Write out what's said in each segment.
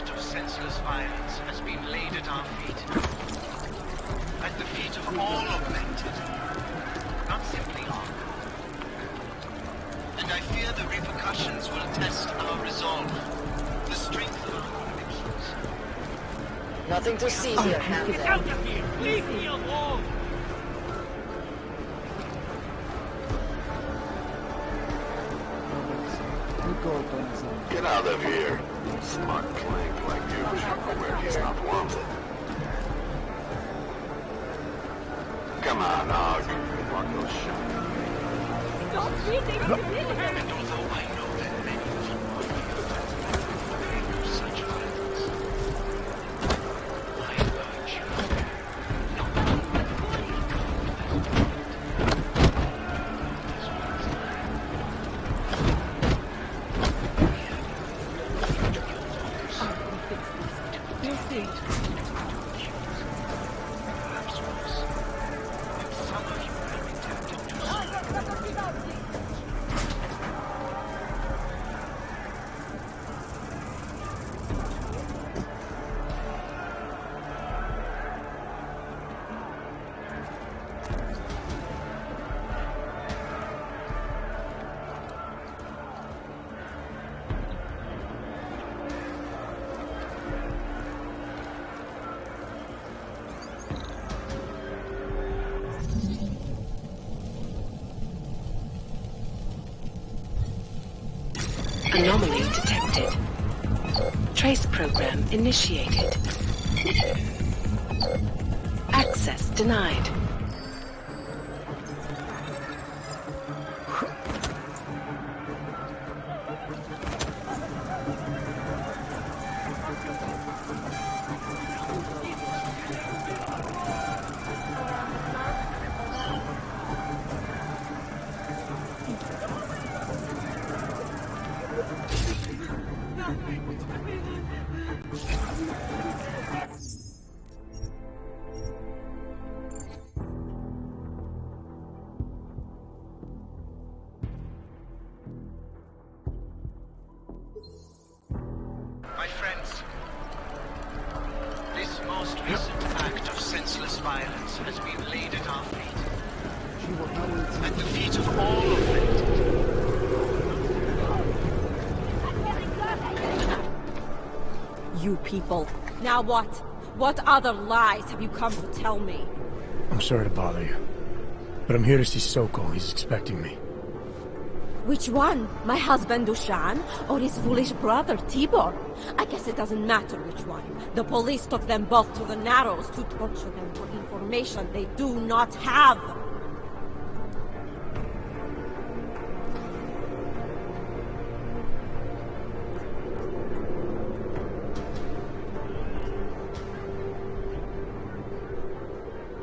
act of senseless violence has been laid at our feet. At the feet of all augmented, not simply Ark. And I fear the repercussions will test our resolve, the strength of our convictions. Nothing to see here, Get out of here! Leave me alone! Get out of here. Smart clank like you should know where he's not wanted. Come on, Og. Walk those shots. Stop breathing! And although I know that many of you would be no such violence, I urge you not to fully confident. You'll see. Perhaps worse. And some of you have been tempted to suicide. Anomaly detected. Trace program initiated. Access denied. My friends, this most recent act of senseless violence has been laid at our feet. At the feet of all augmented. You people. Now what? What other lies have you come to tell me? I'm sorry to bother you, but I'm here to see Sokol. He's expecting me. Which one? My husband Dushan, or his foolish brother Tibor? I guess it doesn't matter which one. The police took them both to the Narrows to torture them for information they do not have.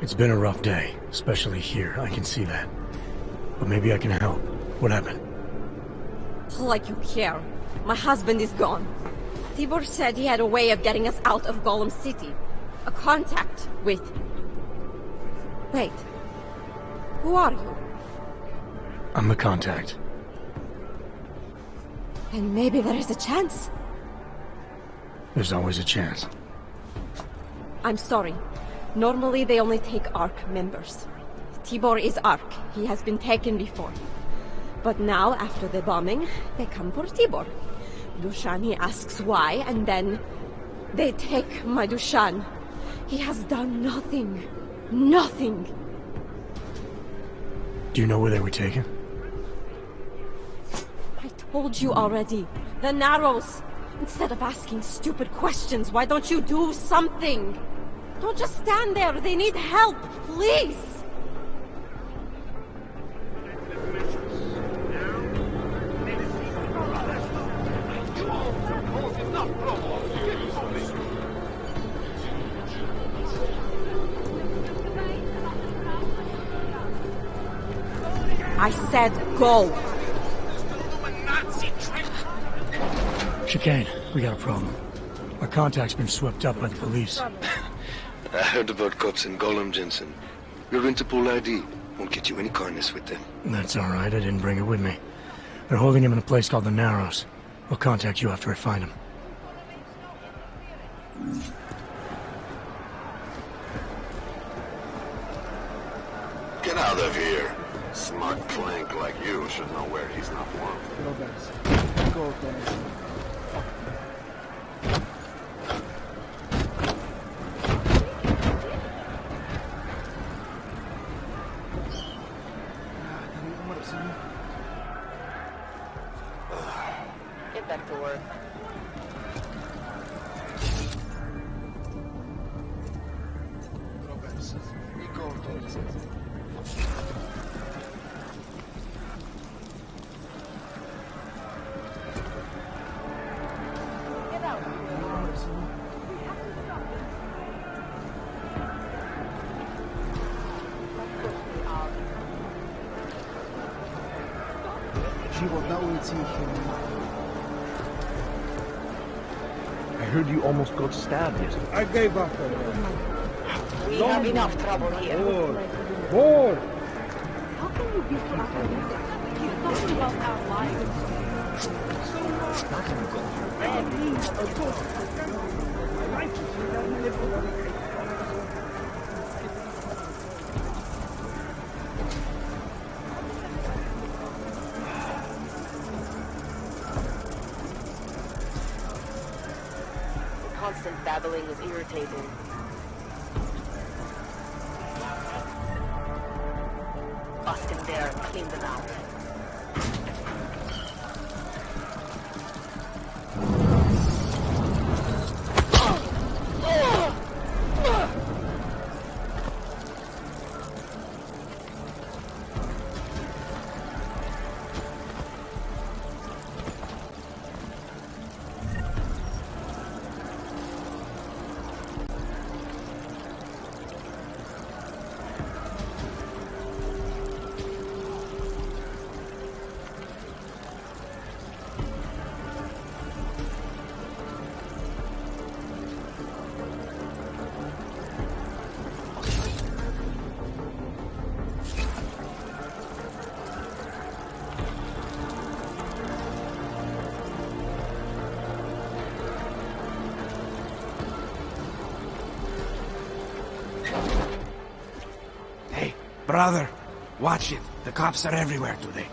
It's been a rough day, especially here. I can see that. But maybe I can help. What happened? Like you care. My husband is gone. Tibor said he had a way of getting us out of Golem City. A contact with... Wait. Who are you? I'm the contact. And maybe there is a chance. There's always a chance. I'm sorry. Normally they only take ARC members. Tibor is ARC. He has been taken before. But now, after the bombing, they come for Tibor. Dushan, he asks why, and then they take my Dushan. He has done nothing. Nothing. Do you know where they were taken? I told you already. The Narrows. Instead of asking stupid questions, why don't you do something? Don't just stand there. They need help. Please. I said go. Chicane, we got a problem. Our contact's been swept up by the police. I heard about cops in Golem, Jensen. Your Interpol ID won't get you any kindness with them. That's all right. I didn't bring it with me. They're holding him in a place called the Narrows. We'll contact you after I find him. Get out of here. Smart clank like you should know where he's not wanted. Go, guys. Go, guys. Get back to work. I heard you almost got stabbed yesterday. I gave up. We have enough trouble here. More! How can you be so optimistic? You're talking about our lives. Constant babbling is irritating. Bust him there and clean them out. Brother, watch it. The cops are everywhere today.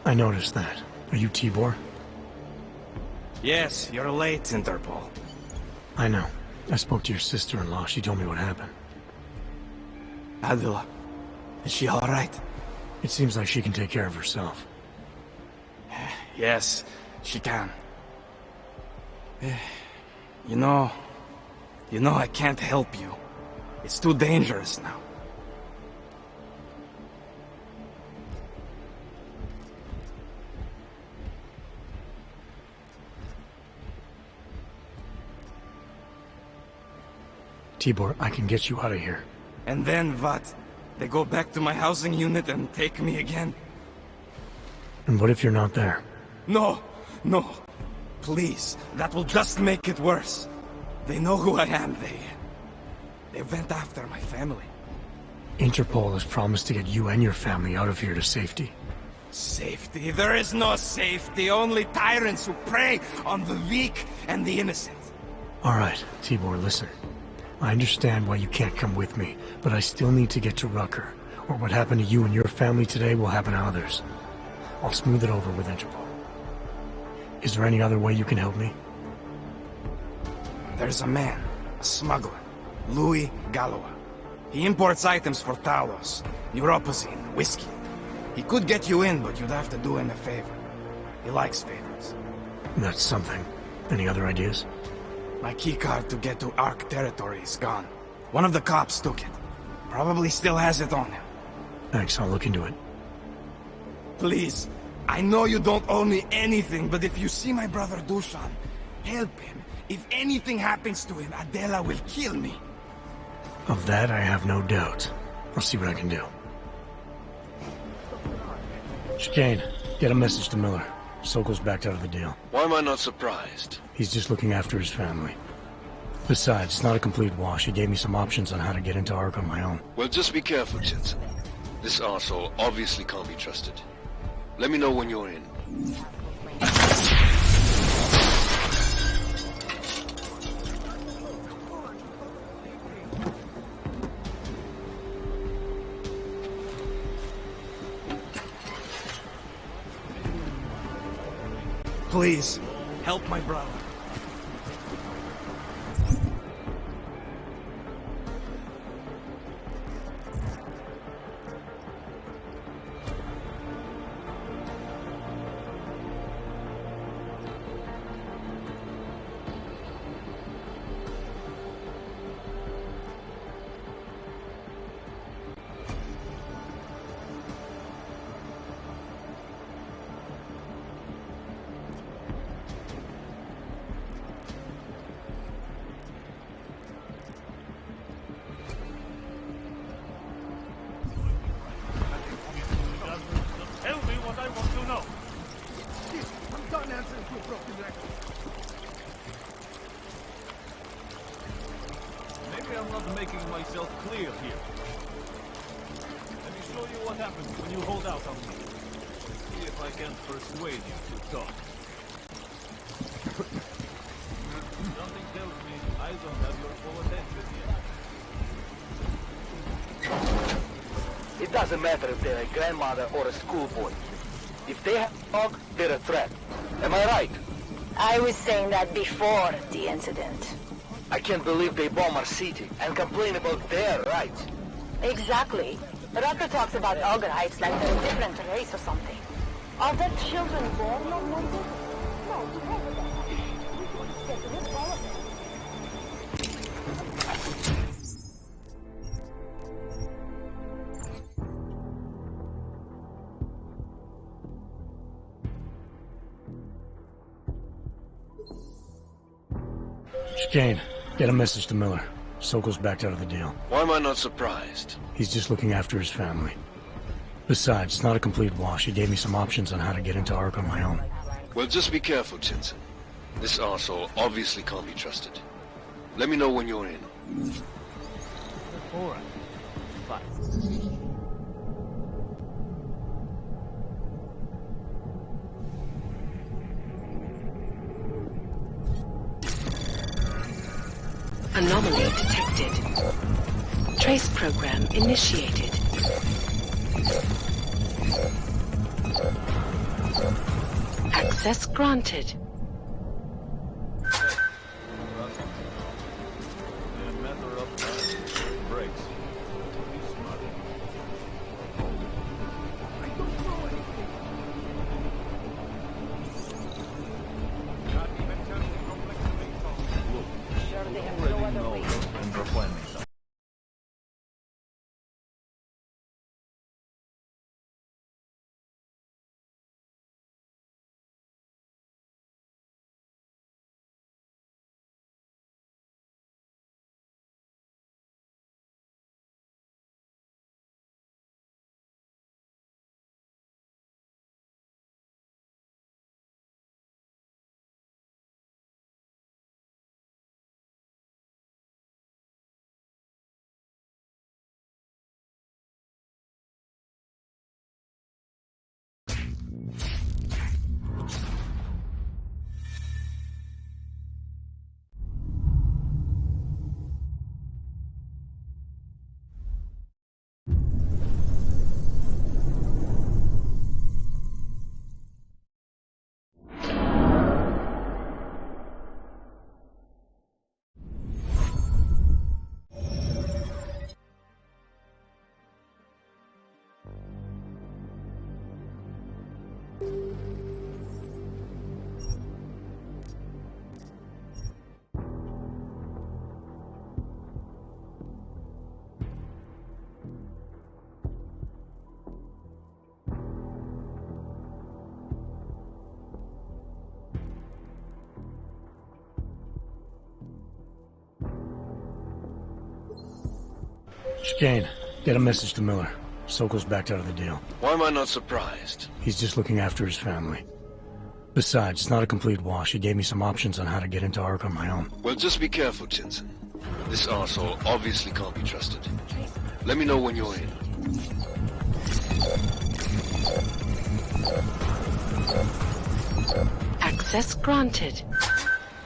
I noticed that. Are you Tibor? Yes, you're late, Interpol. I know. I spoke to your sister-in-law. She told me what happened. Adila, is she all right? It seems like she can take care of herself. Yes, she can. You know, I can't help you. It's too dangerous now. Tibor, I can get you out of here. And then what? They go back to my housing unit and take me again? And what if you're not there? No, no. Please, that will just make it worse. They know who I am. They went after my family. Interpol has promised to get you and your family out of here to safety. Safety? There is no safety. Only tyrants who prey on the weak and the innocent. All right, Tibor, listen. I understand why you can't come with me, but I still need to get to Rucker, or what happened to you and your family today will happen to others. I'll smooth it over with Interpol. Is there any other way you can help me? There's a man, a smuggler, Louis Galois. He imports items for Talos, neuropozyne, whiskey. He could get you in, but you'd have to do him a favor. He likes favors. That's something. Any other ideas? My keycard to get to Ark territory is gone. One of the cops took it. Probably still has it on him. Thanks, I'll look into it. Please, I know you don't owe me anything, but if you see my brother Dushan, help him. If anything happens to him, Adela will kill me. Of that, I have no doubt. I'll see what I can do. Chicane, get a message to Miller. Sokol's backed out of the deal. Why am I not surprised? He's just looking after his family. Besides, it's not a complete wash. He gave me some options on how to get into Ark on my own. Well, just be careful, Jensen. This arsehole obviously can't be trusted. Let me know when you're in. Please, help my brother. It doesn't matter if they're a grandmother or a schoolboy. If they have a dog, they're a threat. Am I right? I was saying that before the incident. I can't believe they bomb our city and complain about their rights. Exactly. Rucker talks about Algerites like they're a different race or something. Are their children born on Monday? No, to hell with them. We're going to get rid of all of them. Chicane, get a message to Miller. Sokol's backed out of the deal. Why am I not surprised? He's just looking after his family. Besides, it's not a complete wash. He gave me some options on how to get into Ark on my own. Well, just be careful, Jensen. This arsehole obviously can't be trusted. Let me know when you're in. Alright. Bye. Anomaly detected. Trace program initiated. Access granted. Chicane, get a message to Miller. Sokol's backed out of the deal. Why am I not surprised? He's just looking after his family. Besides, it's not a complete wash. He gave me some options on how to get into Ark on my own. Well, just be careful, Jensen. This arsehole obviously can't be trusted. Let me know when you're in. Access granted.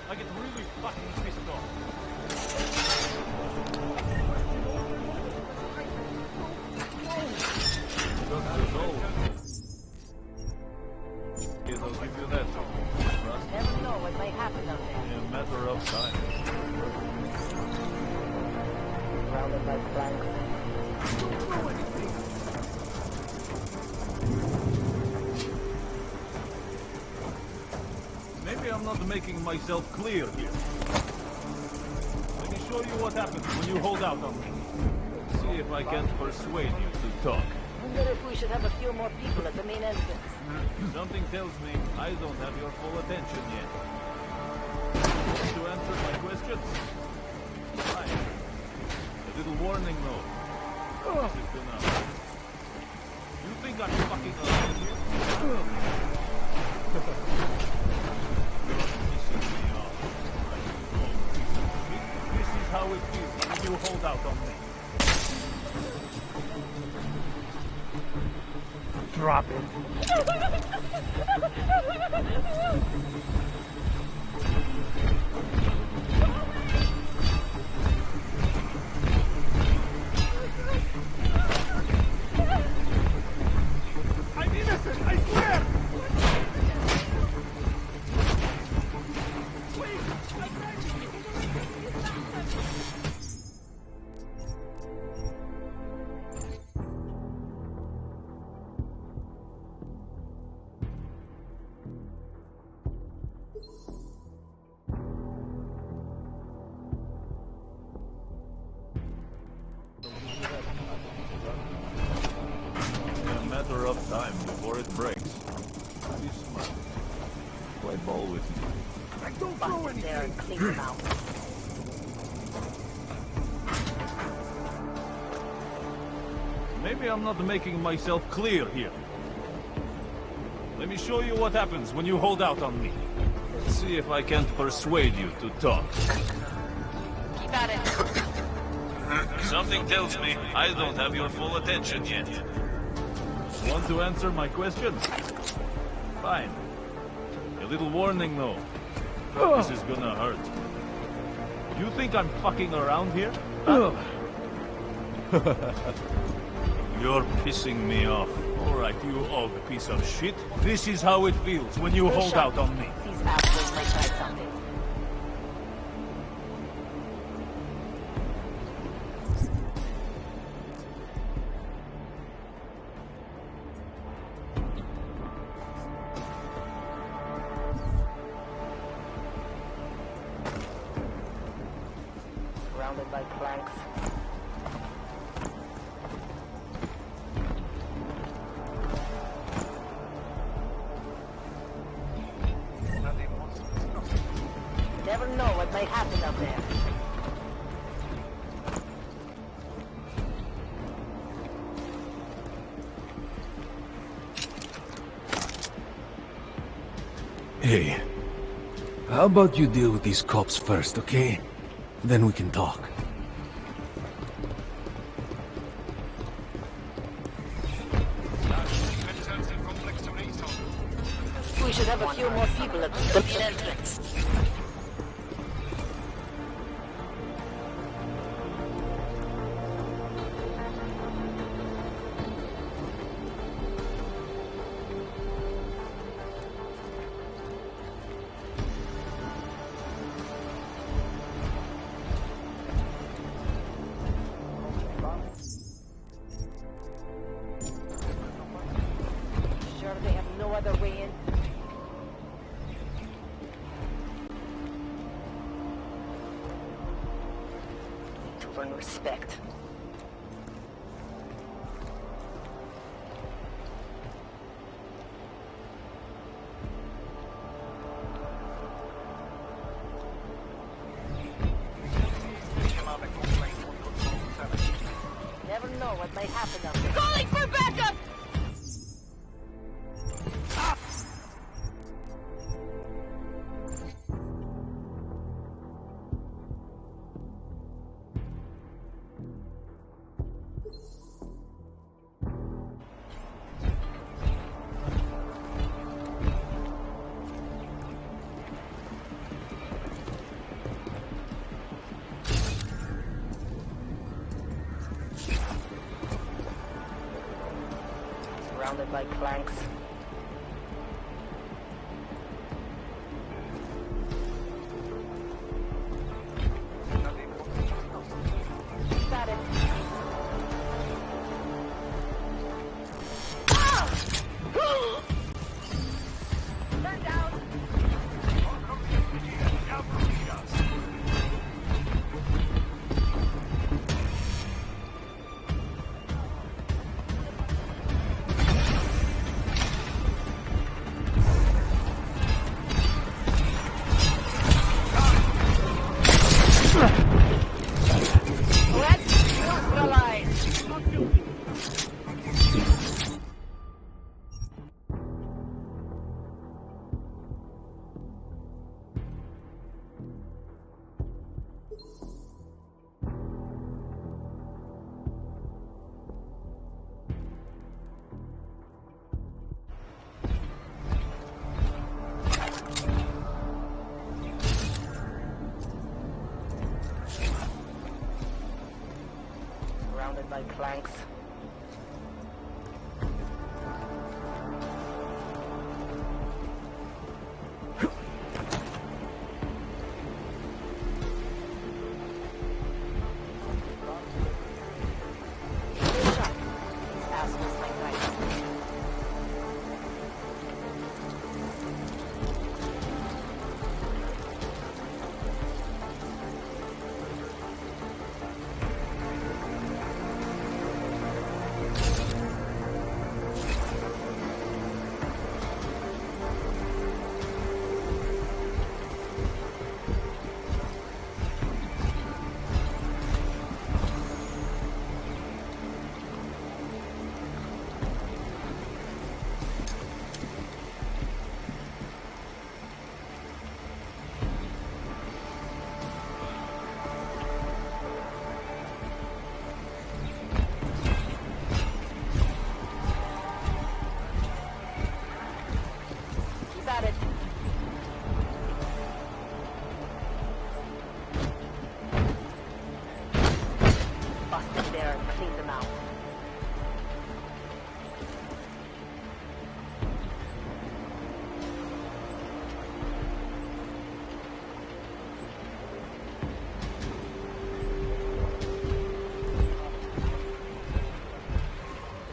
I get really fucking pissed off. Don't you know? Yes, I'll give you that. matter of time. Surrounded by planks. Maybe I'm not making myself clear here. Let me show you what happens when you hold out on me. See if I can't persuade you to talk. I wonder if we should have a few more people at the main entrance. Something tells me I don't have your full attention yet. Want to answer my questions? Fine. A little warning though. This is gonna hurt. You think I'm fucking around here? You're pissing me off. This is how it feels when you hold out on me. Drop it. I'm innocent, I swear! A matter of time before it breaks. Be smart. Play ball with me. Don't throw anything there and clean them out. Maybe I'm not making myself clear here. Let me show you what happens when you hold out on me. See if I can't persuade you to talk. Keep at it. Something tells me I don't have your full attention yet. Want to answer my questions? Fine. A little warning though. This is gonna hurt. You think I'm fucking around here? Huh? You're pissing me off. Alright, you og piece of shit. This is how it feels when you hold out on me. These assholes might try something. Surrounded by planks. Never know what might happen up there. Hey, how about you deal with these cops first, okay? Then we can talk. We should have a few more people at the main entrance. Sure they have no other way in? To earn respect. Never know what might happen up there. Calling for backup! Surrounded by planks. by clanks.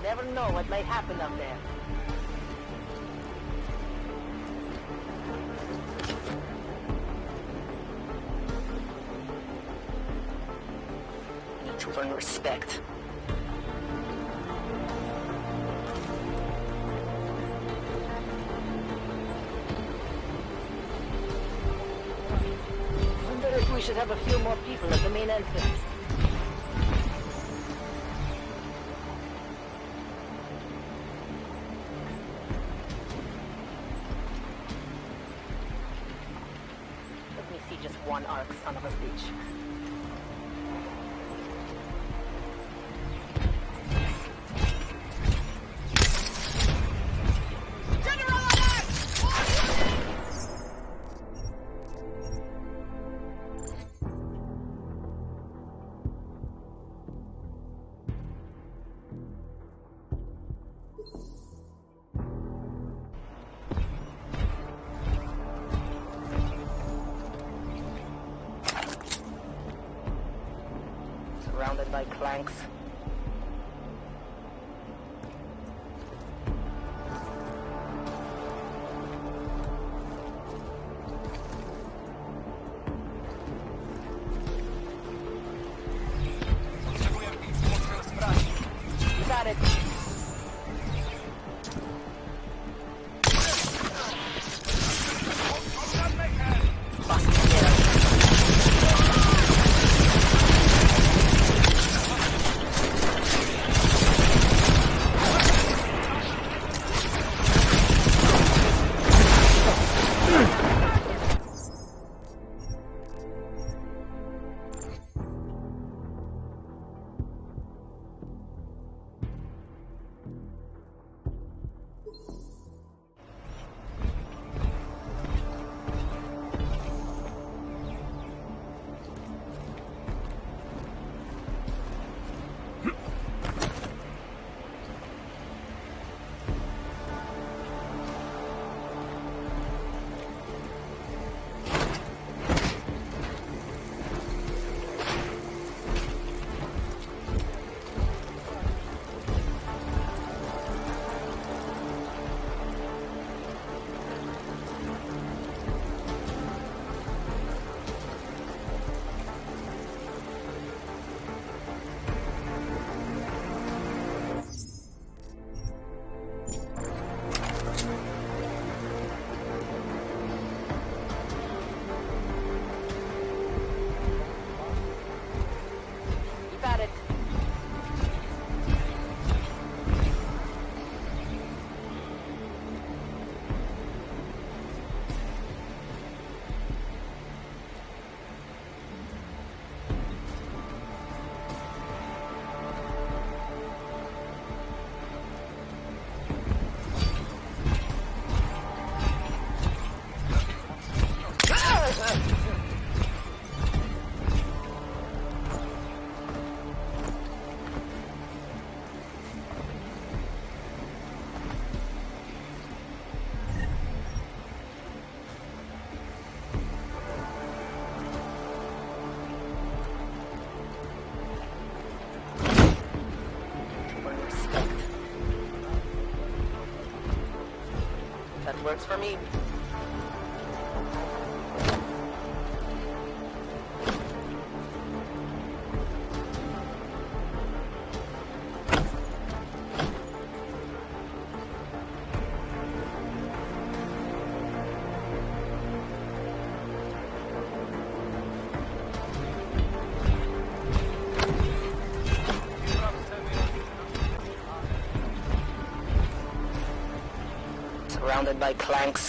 Never know what might happen up there. Need to learn respect. Wonder if we should have a few more people at the main entrance. One arc, son of a bitch. Surrounded by clanks. You got it. works for me. Surrounded by clanks.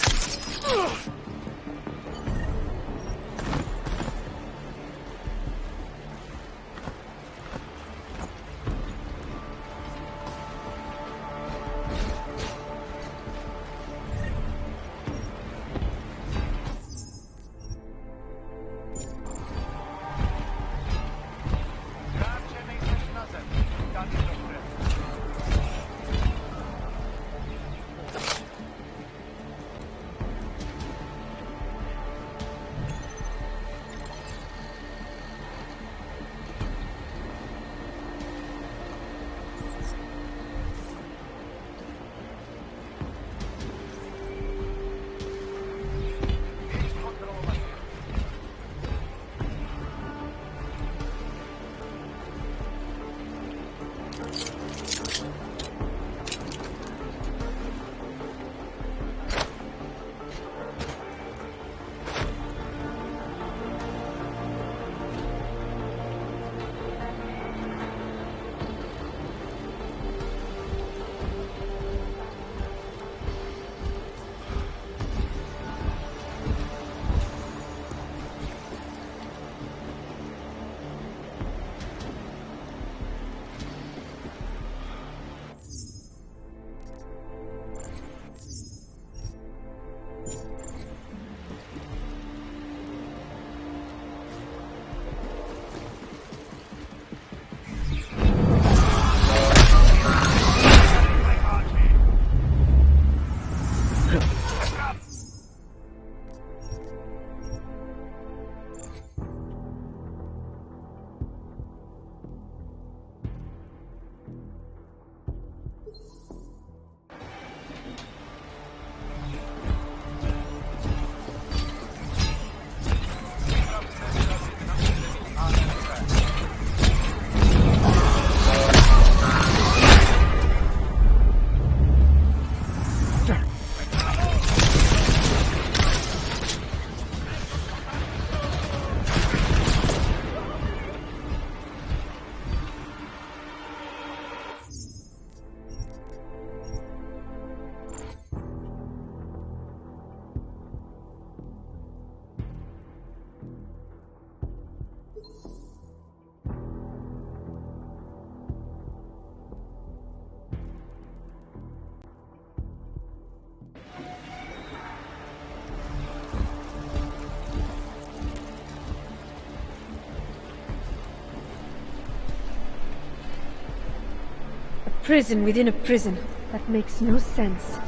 Prison within a prison. That makes no sense.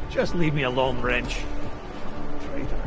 Just leave me alone, wrench. Traitor.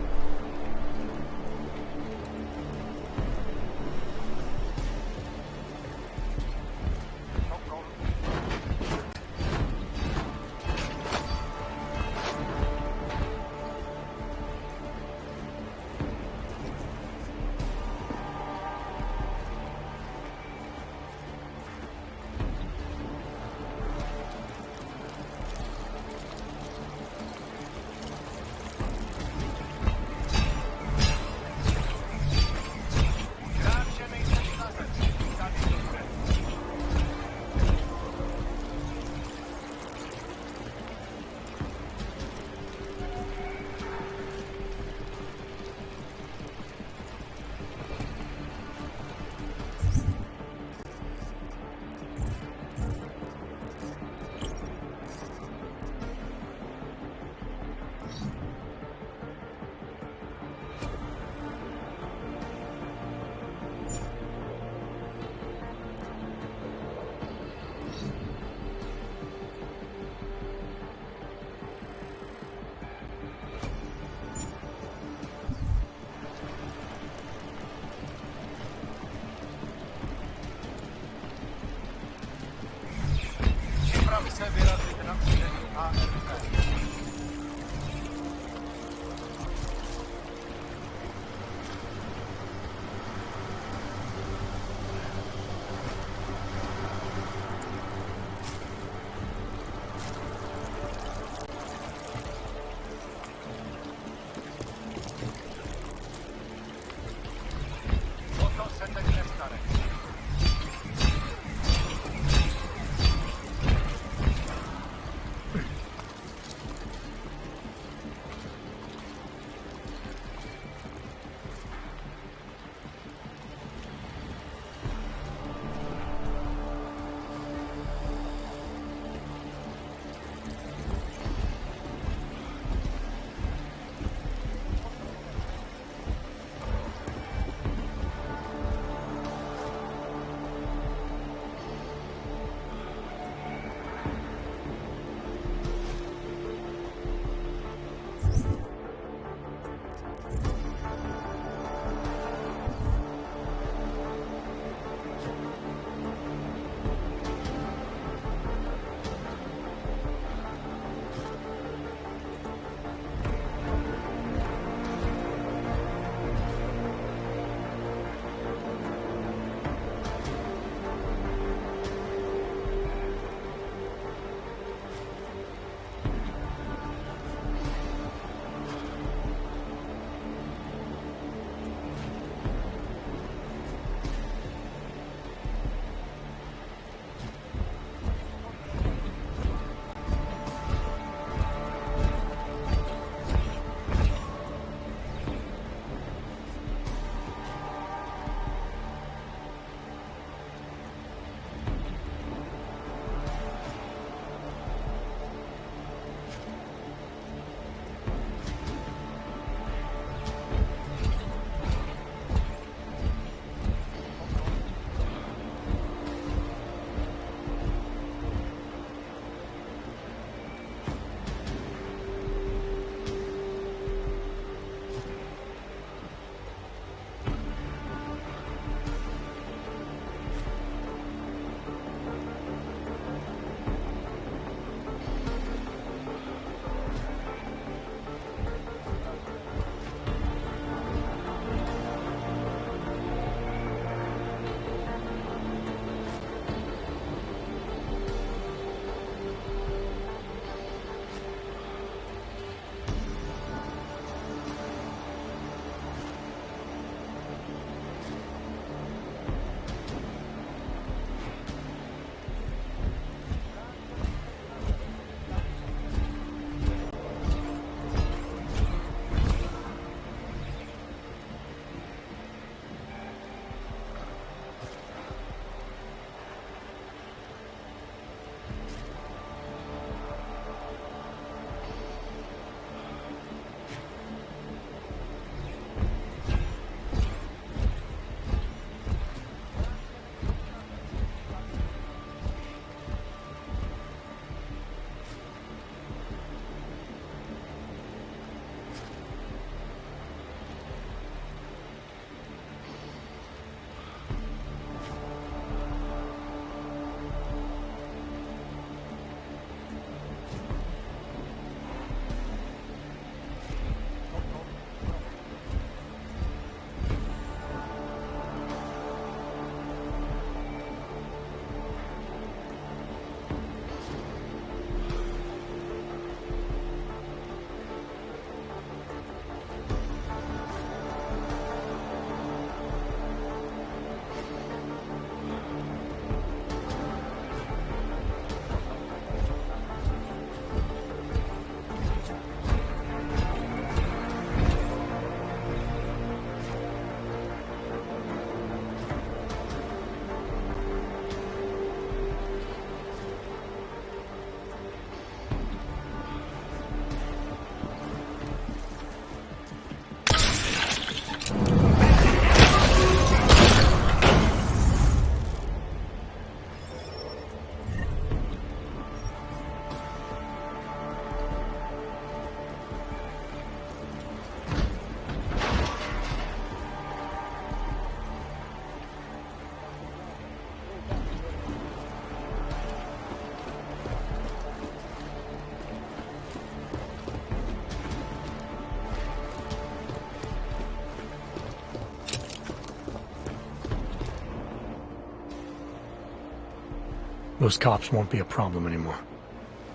Those cops won't be a problem anymore.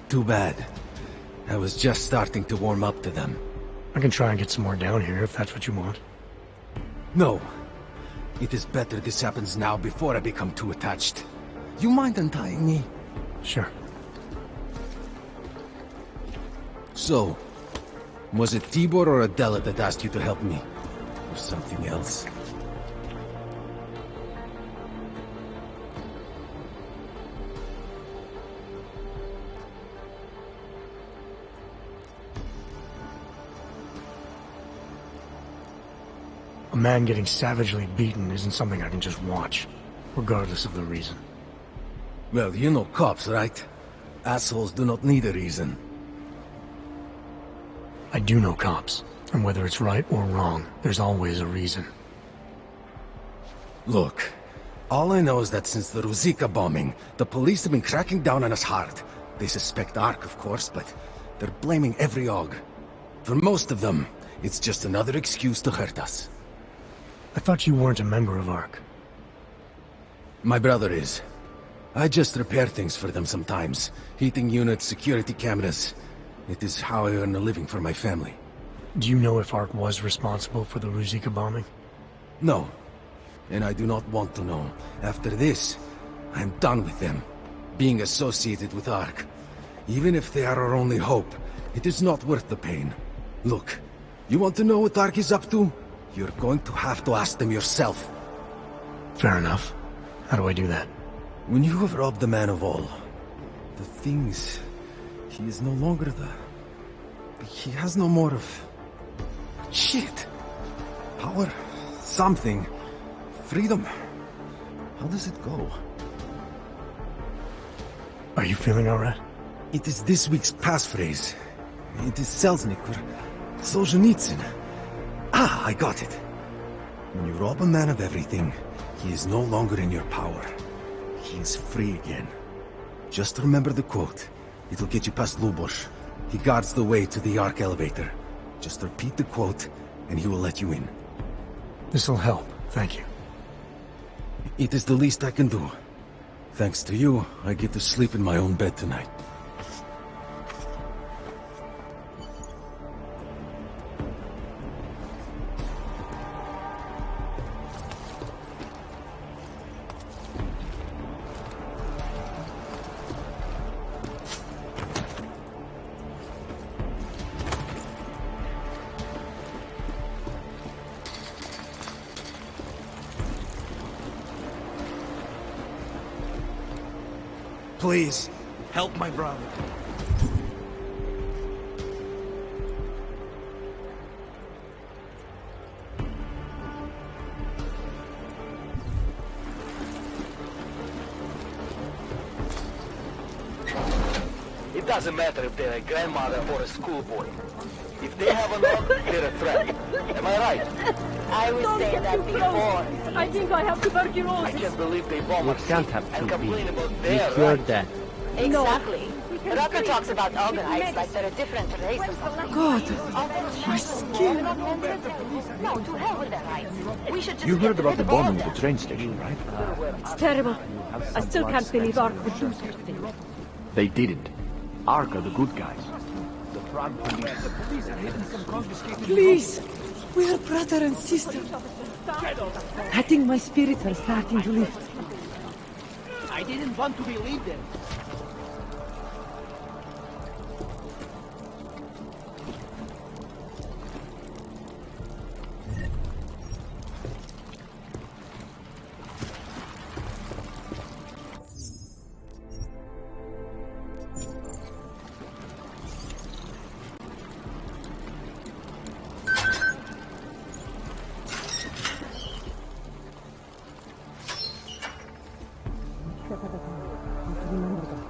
Too bad. I was just starting to warm up to them. I can try and get some more down here if that's what you want. No. It is better this happens now before I become too attached. You mind untying me? Sure. So, was it Tibor or Adela that asked you to help me? Or something else? A man getting savagely beaten isn't something I can just watch, regardless of the reason. Well, you know cops, right? Assholes do not need a reason. I do know cops, and whether it's right or wrong, there's always a reason. Look, all I know is that since the Ruzicka bombing, the police have been cracking down on us hard. They suspect ARC, of course, but they're blaming every AUG. For most of them, it's just another excuse to hurt us. I thought you weren't a member of ARC. My brother is. I just repair things for them sometimes. Heating units, security cameras. It is how I earn a living for my family. Do you know if ARC was responsible for the Ruzicka bombing? No. And I do not want to know. After this, I'm done with them. Being associated with ARC. Even if they are our only hope, it is not worth the pain. Look, you want to know what ARC is up to? You're going to have to ask them yourself. Fair enough. How do I do that? When you have robbed the man of all, the things... He is no longer the... He has no more of... Shit! Power... something... freedom... How does it go? Are you feeling alright? It is this week's passphrase. It is Selznick or Solzhenitsyn. Ah, I got it. When you rob a man of everything, he is no longer in your power. He is free again. Just remember the quote. It'll get you past Lubosh. He guards the way to the ARC elevator. Just repeat the quote, and he will let you in. This'll help, thank you. It is the least I can do. Thanks to you, I get to sleep in my own bed tonight. Please, help my brother. It doesn't matter if they're a grandmother or a schoolboy. If they have a knock, they're a threat. Am I right? I was saying that before. I think I have tuberculosis. I can't believe they bomb You us can't have and two complain people. about You their cured right. that. Exactly. Rucker talks about Algonites like they're a different race or something. God, My skin. No, to hell with their rights. We should just You get heard about rid the of all bombing of at the them. train station, right? It's terrible. I still can't believe ARC would do such a thing. They didn't. ARC are the good guys. The Prague police. Please, we are brother and sister. I think my spirits are starting to lift. I didn't want to believe them. Remember that.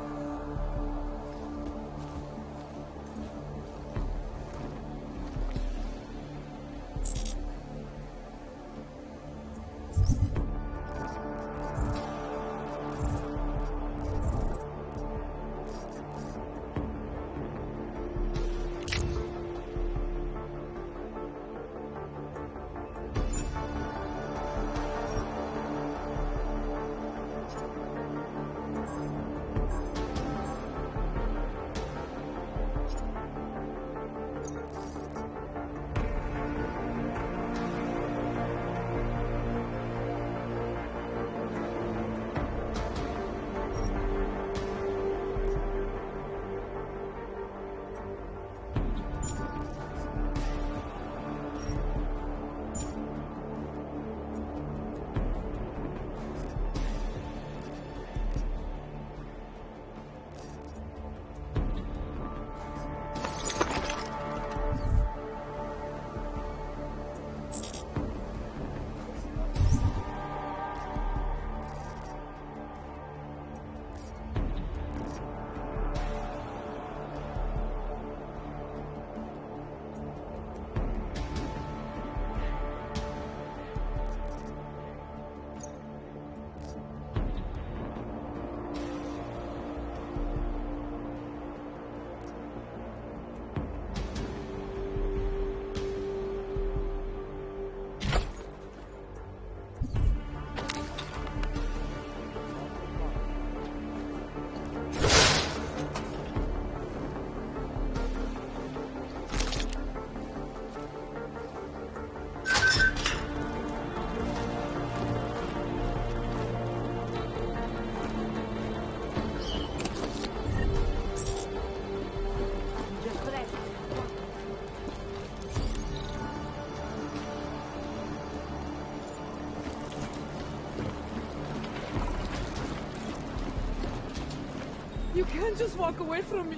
You can't just walk away from me.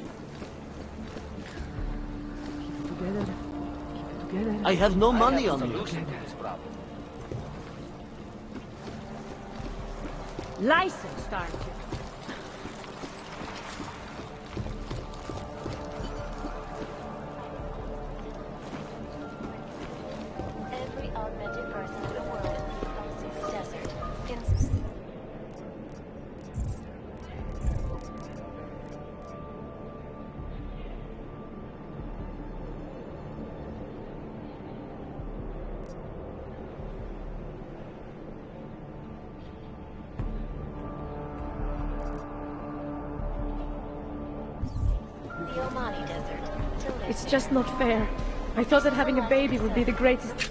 Keep it together. Keep it together. I have no money on you. Solution to this problem. License, aren't you? Every augmented person in the world comes to the desert. The Omani Desert. It's just not fair. I thought that having a baby would be the greatest...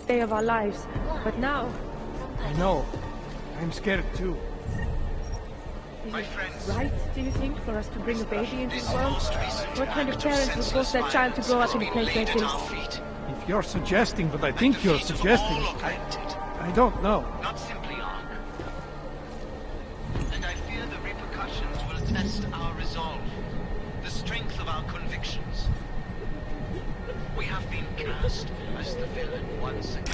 day of our lives. But now... I know. I'm scared too. Is it right, do you think, for us to bring a baby into the world? What kind of parents would force their child to grow up in a place like this? If you're suggesting what I think you're suggesting, I don't know. Not simply Ark. And I fear the repercussions will test our resolve, the strength of our convictions. We have been cast as the villain once again.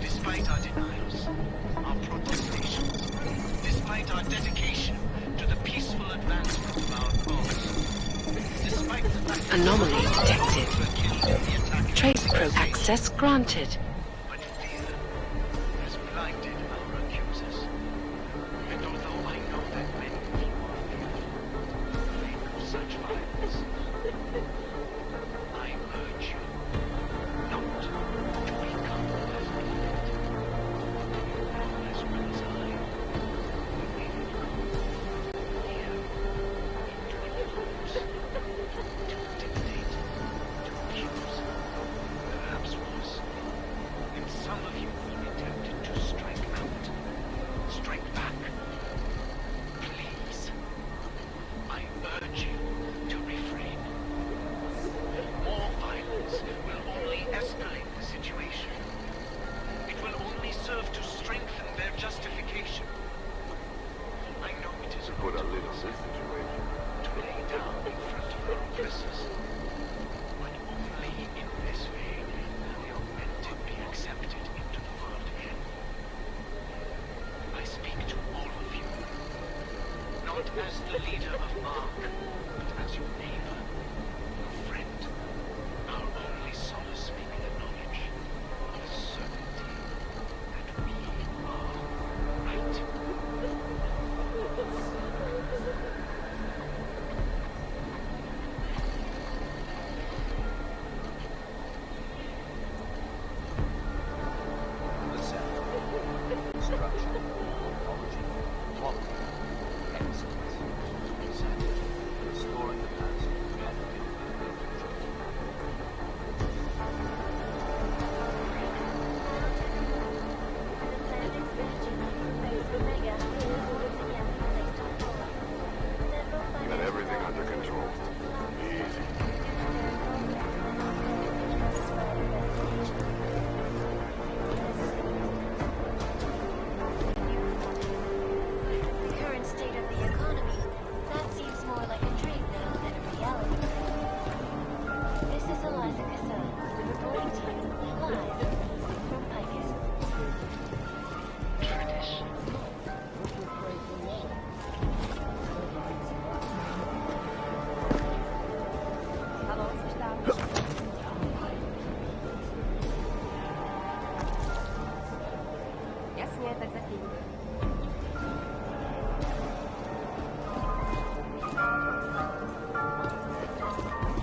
Despite our denials, our protestations, despite our dedication to the peaceful advancement of our cause, despite the fact Anomaly detected. the Trace probe access granted. but fear has blinded our accusers. And although I know that many of you are fearful, afraid of such violence, I urge you not to become as blind. As well as I, we may come here into your homes to dictate, to accuse, perhaps worse. And some of you will be tempted to strike out, strike back. Please, I urge you to refrain. More violence will only escalate the situation. It will only serve to strengthen their justification. I know it is Put a little situation. to lay down in front of our oppressors, but only in this way will the augmented be accepted into the world again. I speak to all of you, not as the leader of Ark, but as your neighbor, your friend, our only solace may be the knowledge of the certainty that we are right. The sound, structure, ecology, quality, excellence. Restoring the past.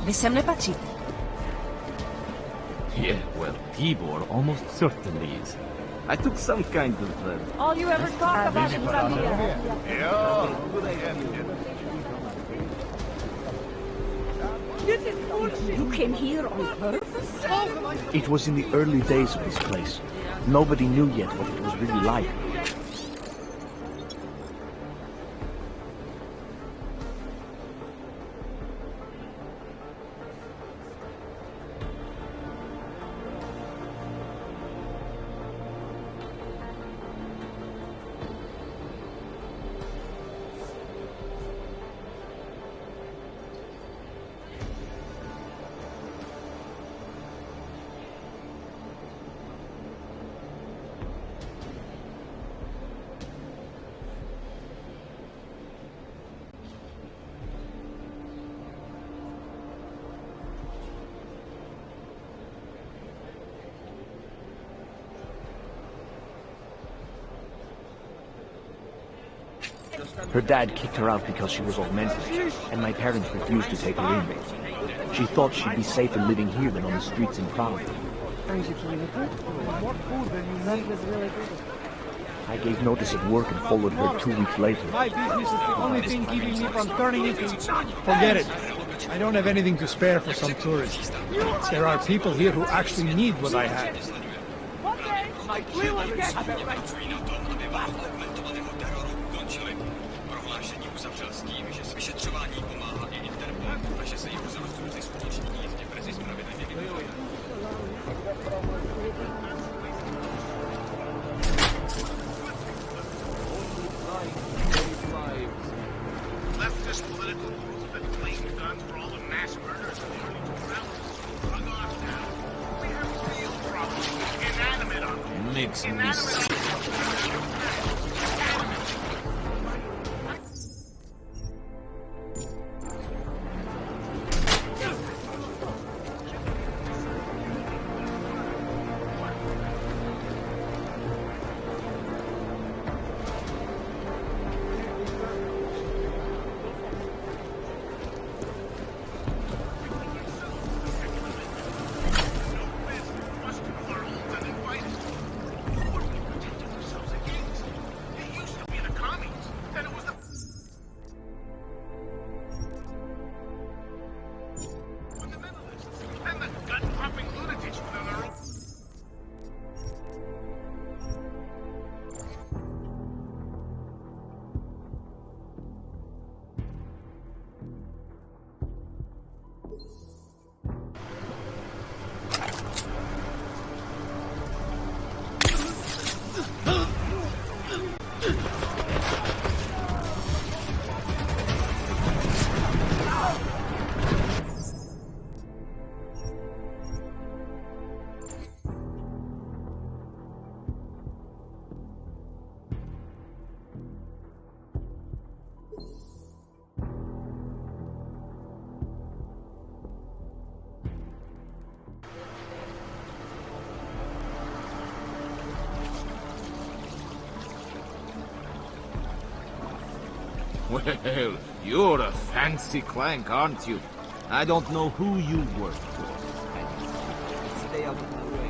Vy sem nepatříte. Yeah, well, Tibor almost certainly is. I took some kind of... All you ever talk about is familia. You came here on purpose? It was in the early days of this place. Nobody knew yet what it was really like. Her dad kicked her out because she was augmented, and my parents refused to take her in. She thought she'd be safer living here than on the streets in Prague. I gave notice at work and followed her 2 weeks later. My business is the only thing keeping me from turning into... Forget it. I don't have anything to spare for some tourists. There are people here who actually need what I have. We will get them. Prohlášení uzavřel s tím, že s vyšetřování pomáhá i Interpol a že se jí rozhodci skuteční jízdě brzy spravedlivě vyplatí. Leftist political movement blamed guns for all the mass murders of the early 2000s. Hung off now. We have real problems. Inanimate objects. Makes me Inanimate objects. Well, you're a fancy clank, aren't you? I don't know who you work for. Stay out of my way.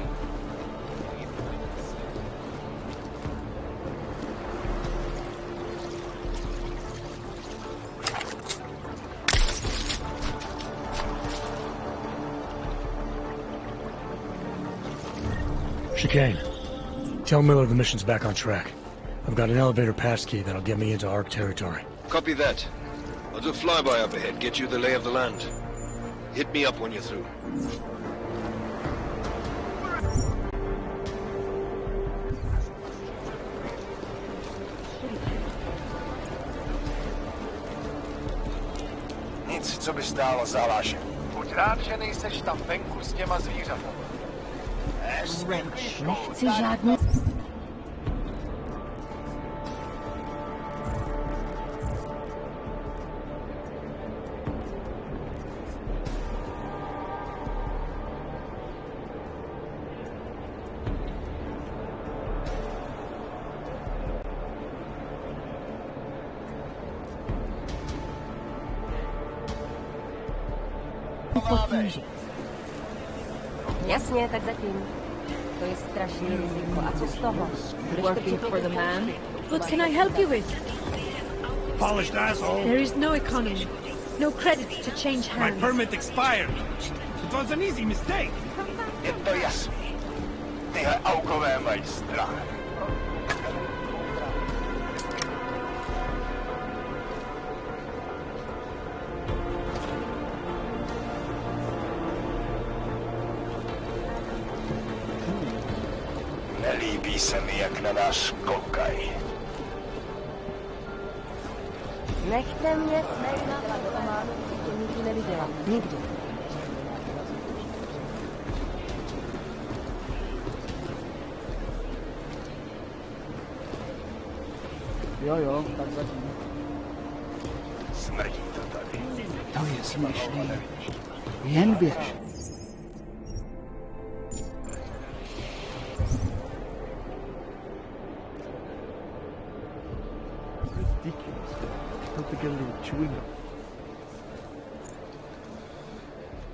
Chicane. Tell Miller the mission's back on track. I've got an elevator passkey that'll get me into ARC territory. Copy that. I'll do a flyby up ahead, get you the lay of the land. Hit me up when you're through. Nic, co by stálo za laž. Buď rád, že nejseš tam venku s těma zvířatama. Nechci žádný... potíže. Jasně, tak zatím. To je strašný riziko. A co z toho? Working for the man? What can I help you with? Polished asshole. There is no economy. No credits to change My hands. permit expired. It was an easy mistake. Je to jasný. Tyhle aukové mají strach. Nelíbí se mi, jak na nás koukají. Nechte mě smést na padománu, to nikdy neviděla. Nikdy. Jo, tak zatím. Smrdí to tady. To je směšný. Jen běž.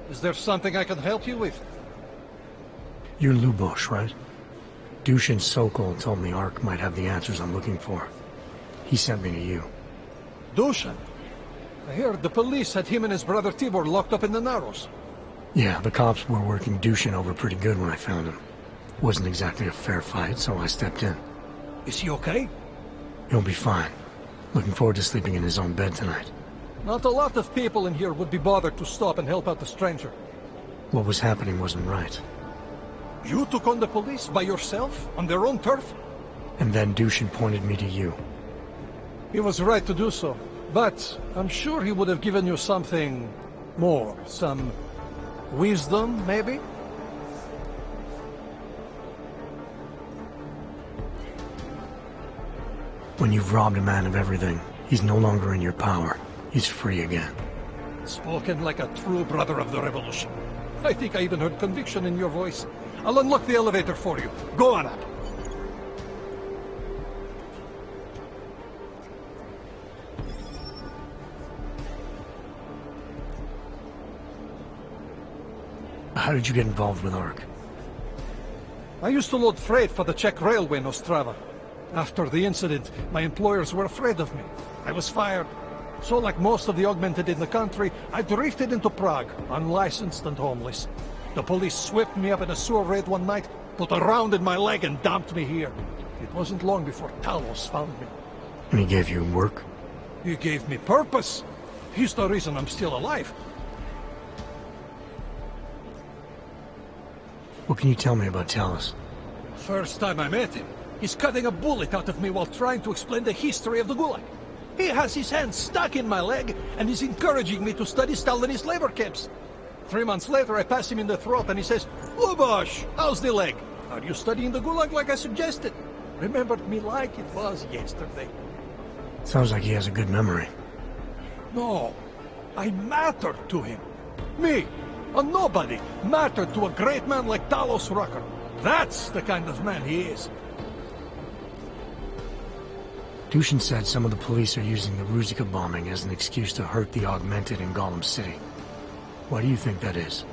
Is there something I can help you with? You're Lubosh, right? Dushin Sokol told me Ark might have the answers I'm looking for. He sent me to you. Dushin? I heard the police had him and his brother Tibor locked up in the Narrows. Yeah, the cops were working Dushin over pretty good when I found him. Wasn't exactly a fair fight, so I stepped in. Is he okay? He'll be fine. Looking forward to sleeping in his own bed tonight. Not a lot of people in here would be bothered to stop and help out the stranger. What was happening wasn't right. You took on the police by yourself, on their own turf? And then Dushin pointed me to you. He was right to do so, but I'm sure he would have given you something more. Some wisdom, maybe? When you've robbed a man of everything, he's no longer in your power. He's free again. Spoken like a true brother of the revolution. I think I even heard conviction in your voice. I'll unlock the elevator for you. Go on up. How did you get involved with Ark? I used to load freight for the Czech railway in Ostrava. After the incident, my employers were afraid of me. I was fired. So like most of the augmented in the country, I drifted into Prague, unlicensed and homeless. The police swept me up in a sewer raid one night, put a round in my leg and dumped me here. It wasn't long before Talos found me. And he gave you work? He gave me purpose. He's the reason I'm still alive. What can you tell me about Talos? First time I met him, he's cutting a bullet out of me while trying to explain the history of the Gulag. He has his hand stuck in my leg, and he's encouraging me to study Stalinist labor camps. 3 months later, I pass him in the throat, and he says, "Lubosh, how's the leg? Are you studying the Gulag like I suggested?" Remembered me like it was yesterday. Sounds like he has a good memory. No, I mattered to him. Me, a nobody, mattered to a great man like Talos Rucker. That's the kind of man he is. Dushin said some of the police are using the Ruzika bombing as an excuse to hurt the augmented in Golem City. Why do you think that is?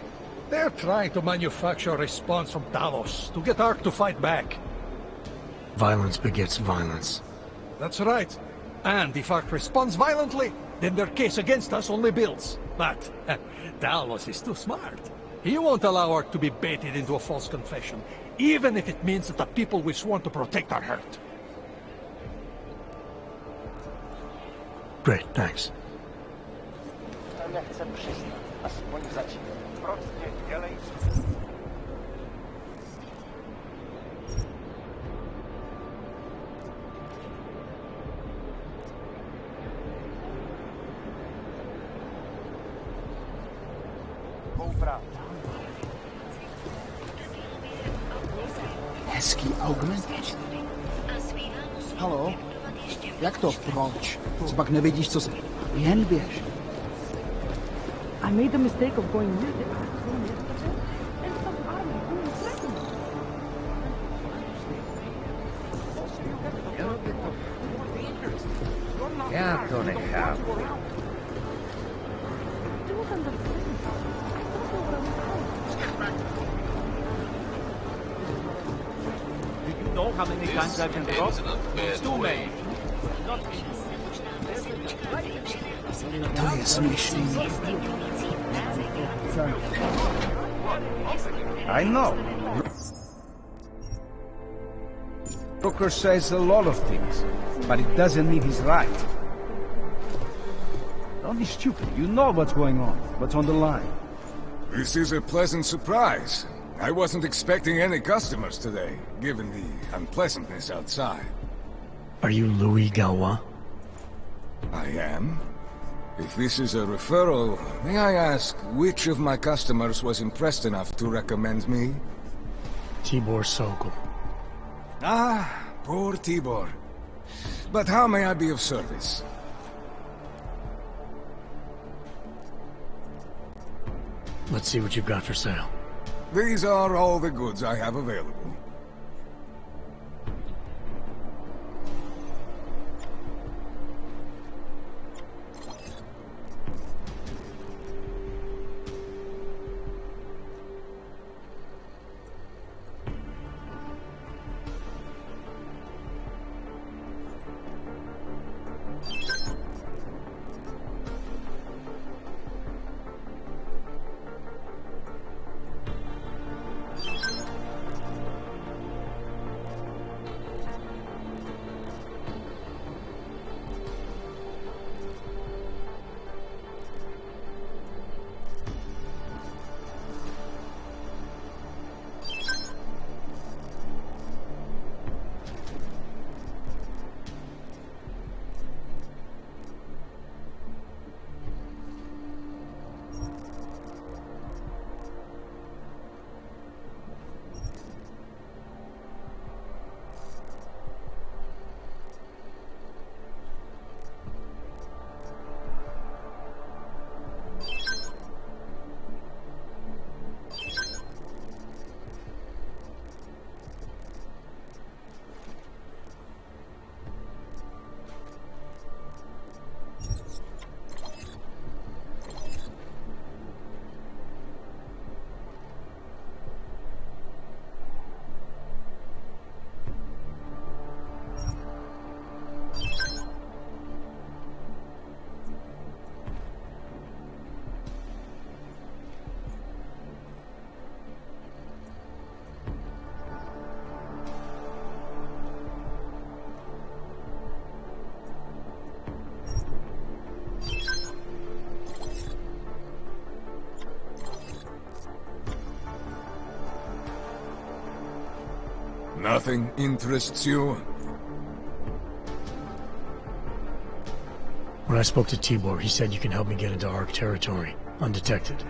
They're trying to manufacture a response from Talos to get Ark to fight back. Violence begets violence. That's right. And if Ark responds violently, then their case against us only builds. But Talos is too smart. He won't allow Ark to be baited into a false confession, even if it means that the people we sworn to protect are hurt. Great, thanks. Nechce přistat, aspoň zatím. Prostě dělej. Hezký augment. Haló? Jak to proč? Co pak nevidíš, co se... Jen běž. I made the mistake of going with it. Já to nechápu. Do you know how many times I've been robbed? It's too many. To je smiješný. I know. Broker says a lot of things, but it doesn't mean he's right. Don't be stupid. You know what's going on, what's on the line. This is a pleasant surprise. I wasn't expecting any customers today, given the unpleasantness outside. Are you Louis Galois? I am. If this is a referral, may I ask which of my customers was impressed enough to recommend me? Tibor Sokol. Ah, poor Tibor. But how may I be of service? Let's see what you've got for sale. These are all the goods I have available. Nothing interests you? When I spoke to Tibor, he said you can help me get into ARC territory, undetected.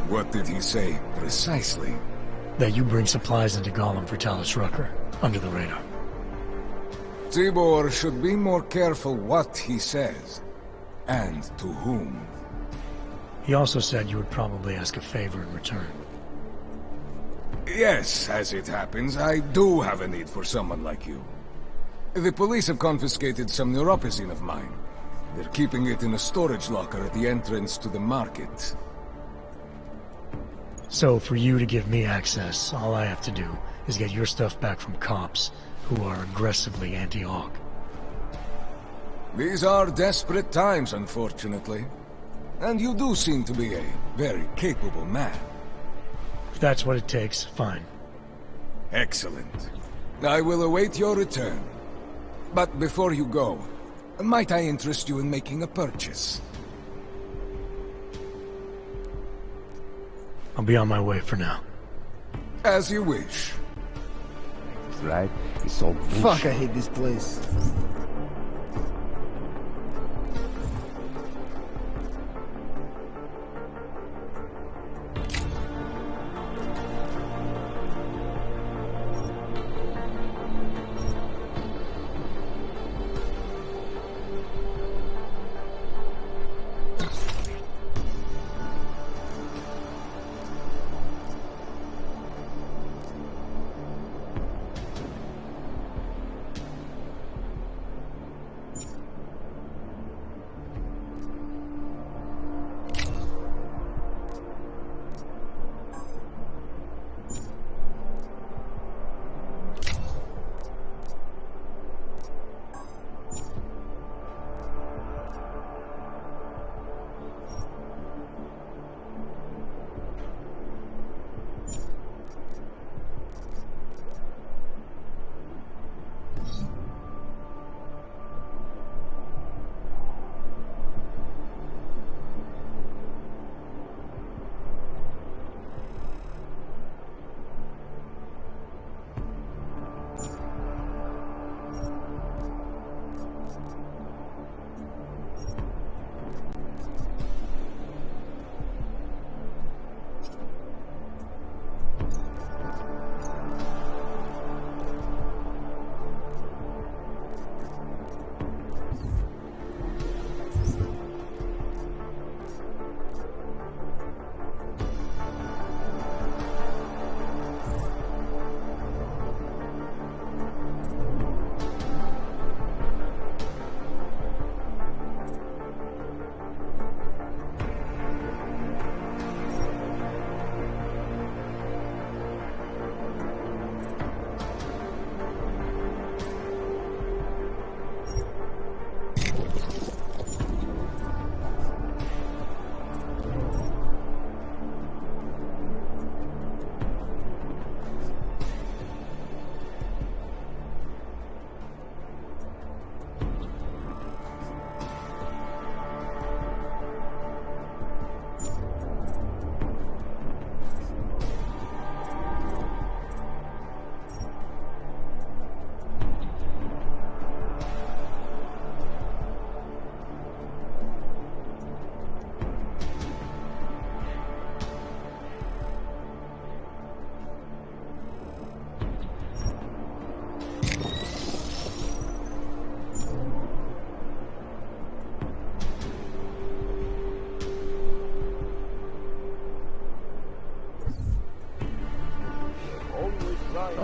What did he say, precisely? That you bring supplies into Gollum for Talus Rucker, under the radar. Tibor should be more careful what he says, and to whom. He also said you would probably ask a favor in return. Yes, as it happens, I do have a need for someone like you. The police have confiscated some neuropozyne of mine. They're keeping it in a storage locker at the entrance to the market. So, for you to give me access, all I have to do is get your stuff back from cops who are aggressively anti-AUG. These are desperate times, unfortunately. And you do seem to be a very capable man. If that's what it takes, fine. Excellent. I will await your return. But before you go, might I interest you in making a purchase? I'll be on my way for now. As you wish. Right? It's all bullshit. Fuck, I hate this place.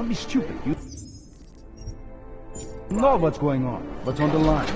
Don't be stupid. You know what's going on. What's on the line?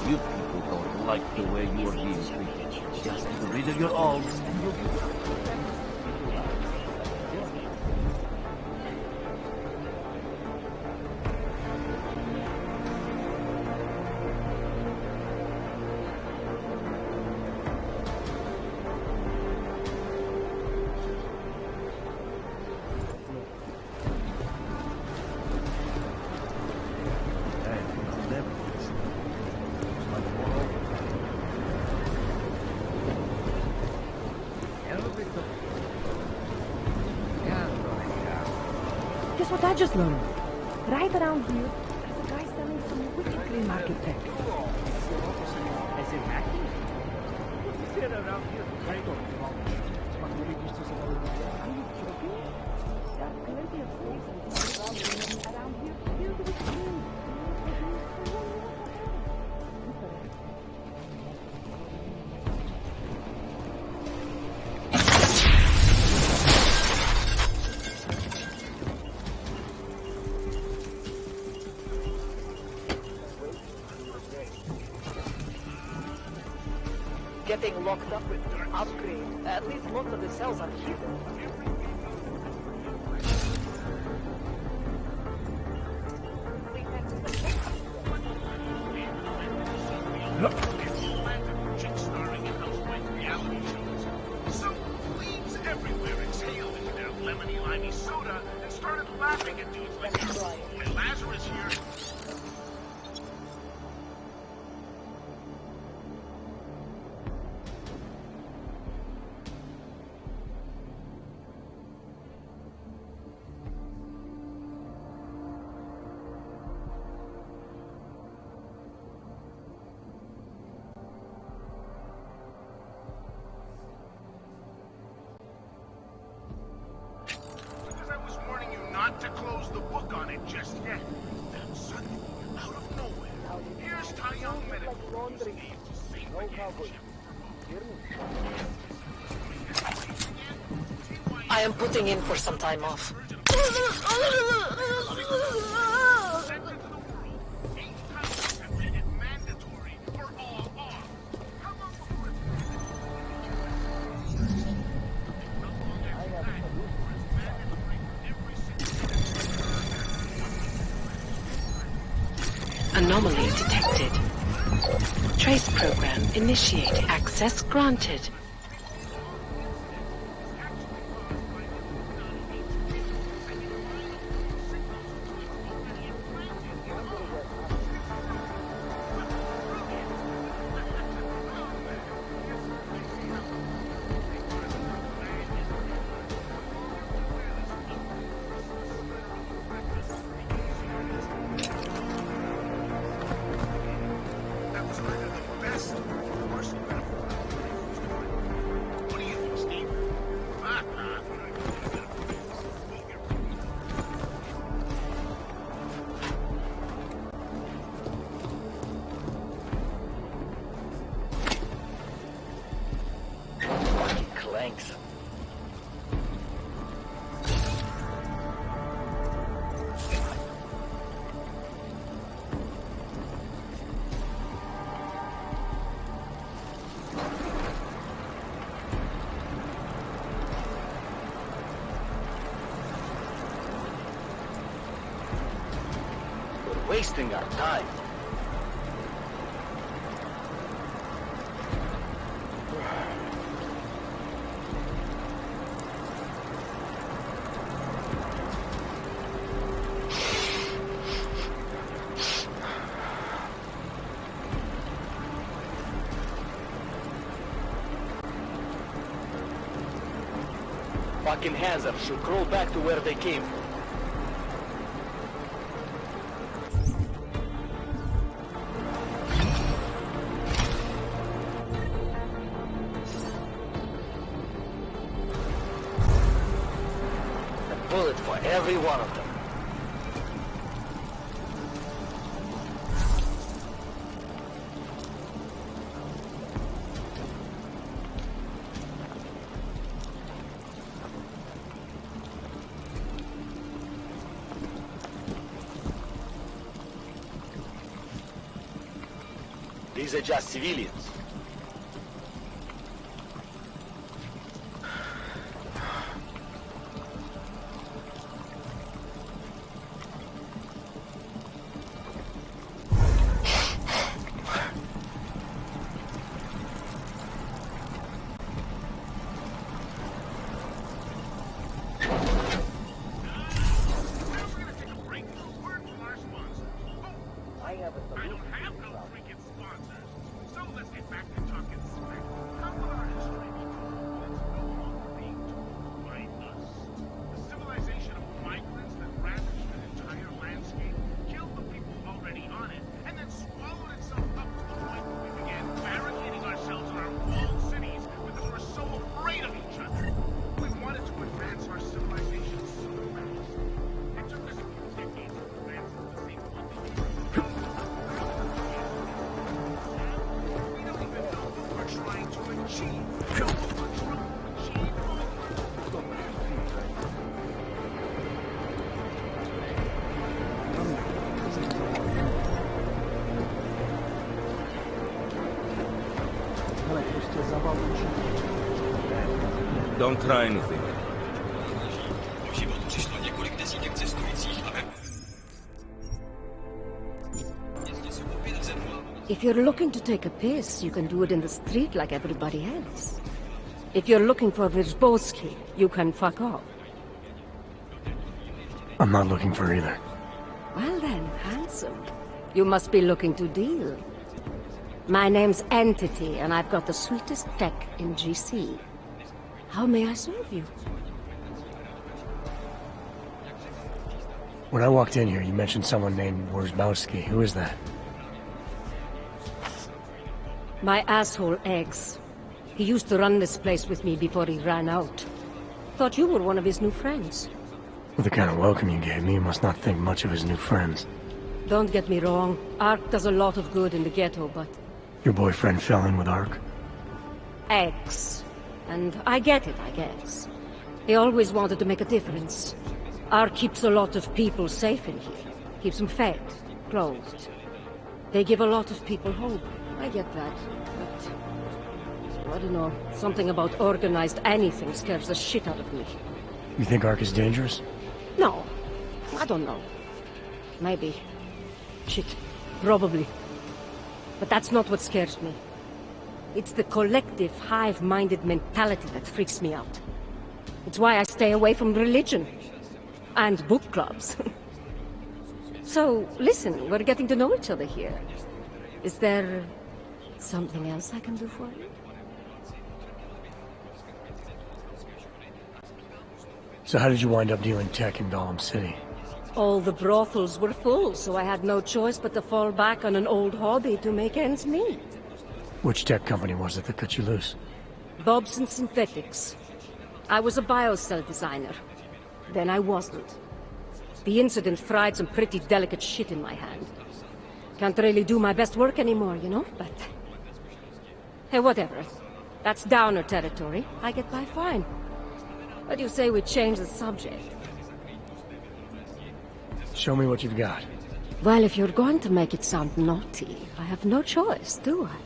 You people don't like the way you are being treated. Just get rid of your alms and you'll be Guess what I just learned? Right around here, there's a guy selling some wicked green market tech. As in acting? Sit around here, I don't know. Are you joking? There are plenty of stations around here filled with green. Getting locked up with upgrade. At least most of the cells are hidden. Starring in housewife reality shows. Some queens everywhere exhaled into their lemony limey soda and started laughing at dudes like us. When Lazarus here. Not to close the book on it just yet. Then suddenly, out of nowhere, here's Taeyong Medical who's named to save the game. I am putting in for some time off. Anomaly detected. Trace program initiated. Access granted. That was either the best wasting our time. Fucking hands up should crawl back to where they came from. A bullet for every one of them. These are just civilians. Don't try anything. If you're looking to take a piss, you can do it in the street like everybody else. If you're looking for Vyrzbowski, you can fuck off. I'm not looking for either. Well then, handsome. You must be looking to deal. My name's Entity, and I've got the sweetest tech in GC. How may I serve you? When I walked in here, you mentioned someone named Wyrzbowski. Who is that? My asshole ex. He used to run this place with me before he ran out. Thought you were one of his new friends. With the kind of welcome you gave me, you must not think much of his new friends. Don't get me wrong. Ark does a lot of good in the ghetto, but... Your boyfriend fell in with Ark? Ex. And I get it, I guess. He always wanted to make a difference. Ark keeps a lot of people safe in here. Keeps them fed, clothed. They give a lot of people hope. I get that, but... I don't know. Something about organized anything scares the shit out of me. You think Ark is dangerous? No. I don't know. Maybe. Shit. Probably. But that's not what scares me. It's the collective, hive-minded mentality that freaks me out. It's why I stay away from religion. And book clubs. So, listen, we're getting to know each other here. Is there... something else I can do for you? So how did you wind up dealing tech in Gollum City? All the brothels were full, so I had no choice but to fall back on an old hobby to make ends meet. Which tech company was it that cut you loose? Bobson Synthetics. I was a biocell designer. Then I wasn't. The incident fried some pretty delicate shit in my hand. Can't really do my best work anymore, you know, but... Hey, whatever. That's downer territory. I get by fine. What do you say we change the subject? Show me what you've got. Well, if you're going to make it sound naughty, I have no choice, do I?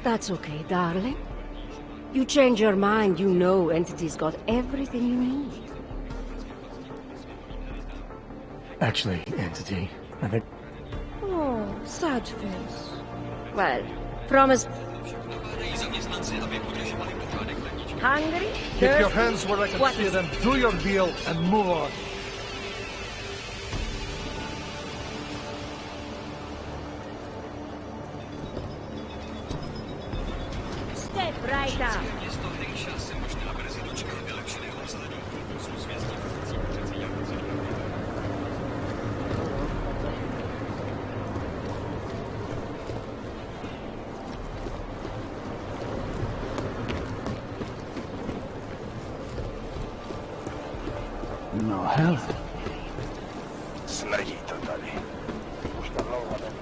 That's okay, darling. You change your mind, you know Entity's got everything you need. Actually, Entity, I think... Oh, sad face. Well, promise... Hungry? Keep your hands where I can see them. Do your deal and move on. Step right up. No health. Smrdí to tady. Už tam dlouho není.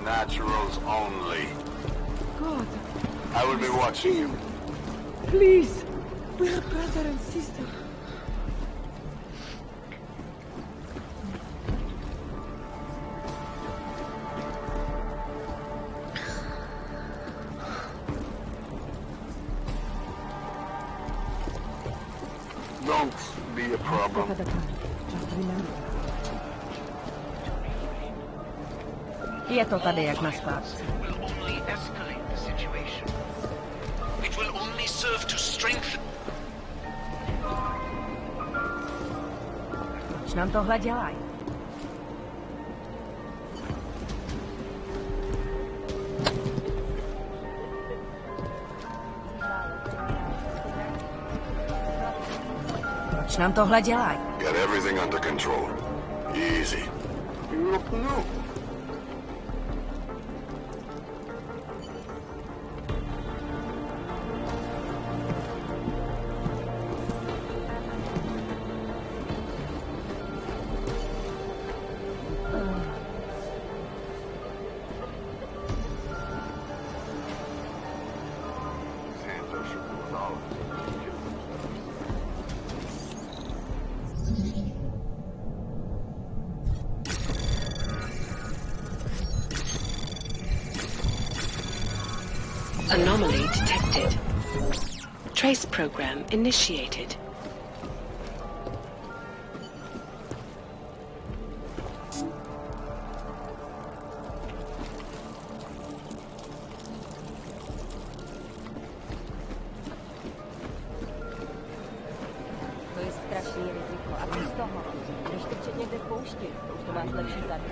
Naturals only. God. I will be watching you. Please. We're brother and sister. Don't be a problem. Je to tady jak na skládce. Proč nám tohle dělají? Proč nám tohle dělají? Get everything under control. Easy. You look new. Anomaly detected. Trace program initiated. To je strašný riziko. A bez toho, když trčet někde v poušti, už to máš lepší tady.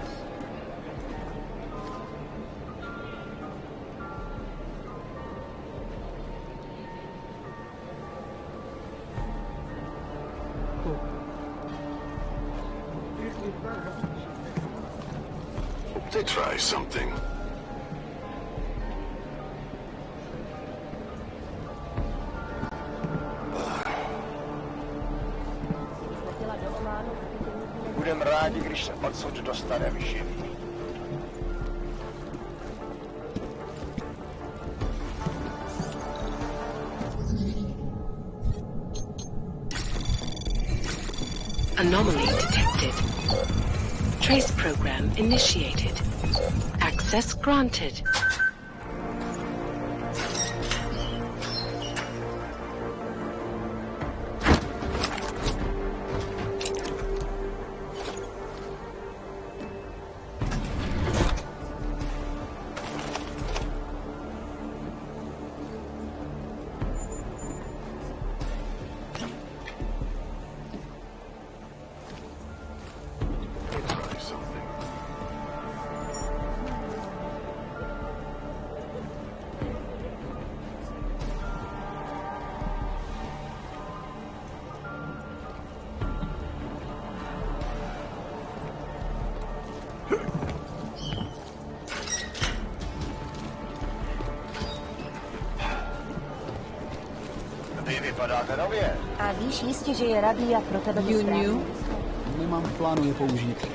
They try something. Budem rádi, když se odsud dostaneme živý. Anomaly detected. Trace program initiated. Access granted. A víš jistě, že je radý a pro tebe to správně. Nemám v plánu je použít.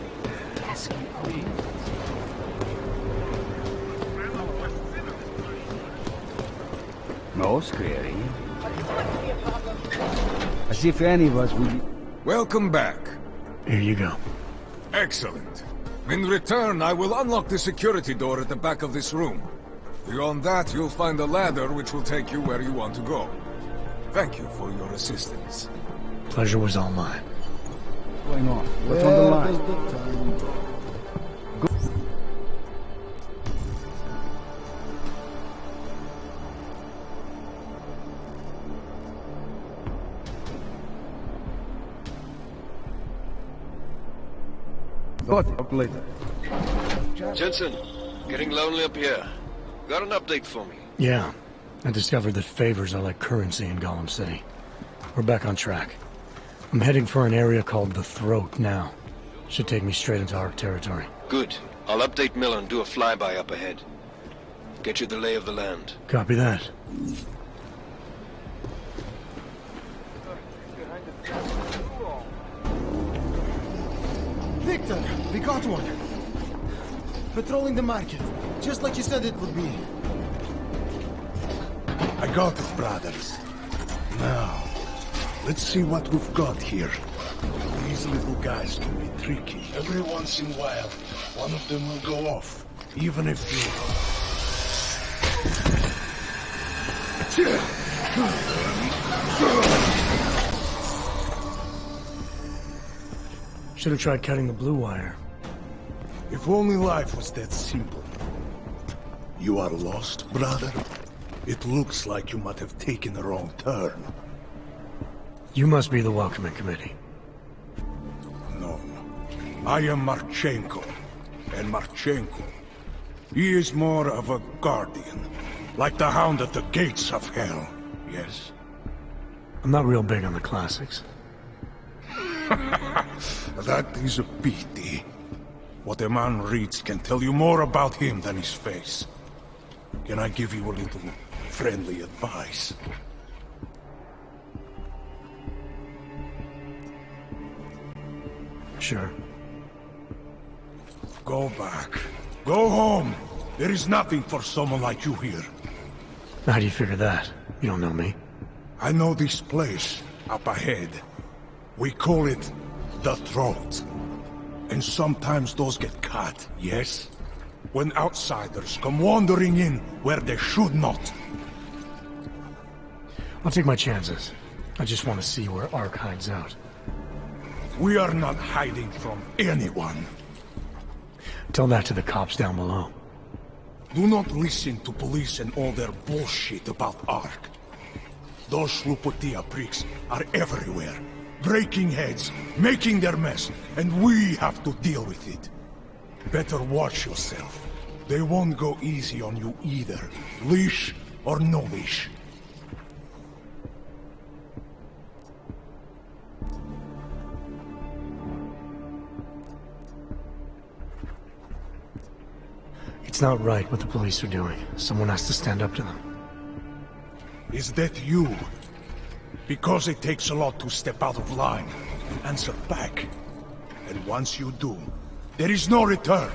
No, scary. As if any of us would... Welcome back. Here you go. Excellent. In return, I will unlock the security door at the back of this room. Beyond that, you'll find a ladder which will take you where you want to go. Thank you for your assistance. Pleasure was all mine. What's going on? What's on the line? Talk later. Jensen, getting lonely up here. Got an update for me? Yeah. I discovered that favors are like currency in Golem City. We're back on track. I'm heading for an area called the Throat now. Should take me straight into ARC territory. Good. I'll update Miller and do a flyby up ahead. Get you the lay of the land. Copy that. Victor, we got one. Patrolling the market, just like you said it would be. I got it, brothers. Now, let's see what we've got here. These little guys can be tricky. Every once in a while, one of them will go off, even if Should have tried cutting the blue wire. If only life was that simple. You are lost, brother? It looks like you might have taken a wrong turn. You must be the welcoming committee. No. I am Marchenko. And Marchenko, he is more of a guardian. Like the hound at the gates of hell, yes? I'm not real big on the classics. That is a pity. What a man reads can tell you more about him than his face. Can I give you a little friendly advice? Sure. Go back. Go home. There is nothing for someone like you here. How do you figure that? You don't know me. I know this place, up ahead. We call it the Throat. And sometimes those get cut, yes? When outsiders come wandering in where they should not. I'll take my chances. I just want to see where ARC hides out. We are not hiding from anyone. Tell that to the cops down below. Do not listen to police and all their bullshit about ARC. Those Slupotia pricks are everywhere. Breaking heads, making their mess, and we have to deal with it. Better watch yourself. They won't go easy on you either. Leash or no leash. It's not right what the police are doing. Someone has to stand up to them. Is that you? Because it takes a lot to step out of line and answer back. And once you do, there is no return.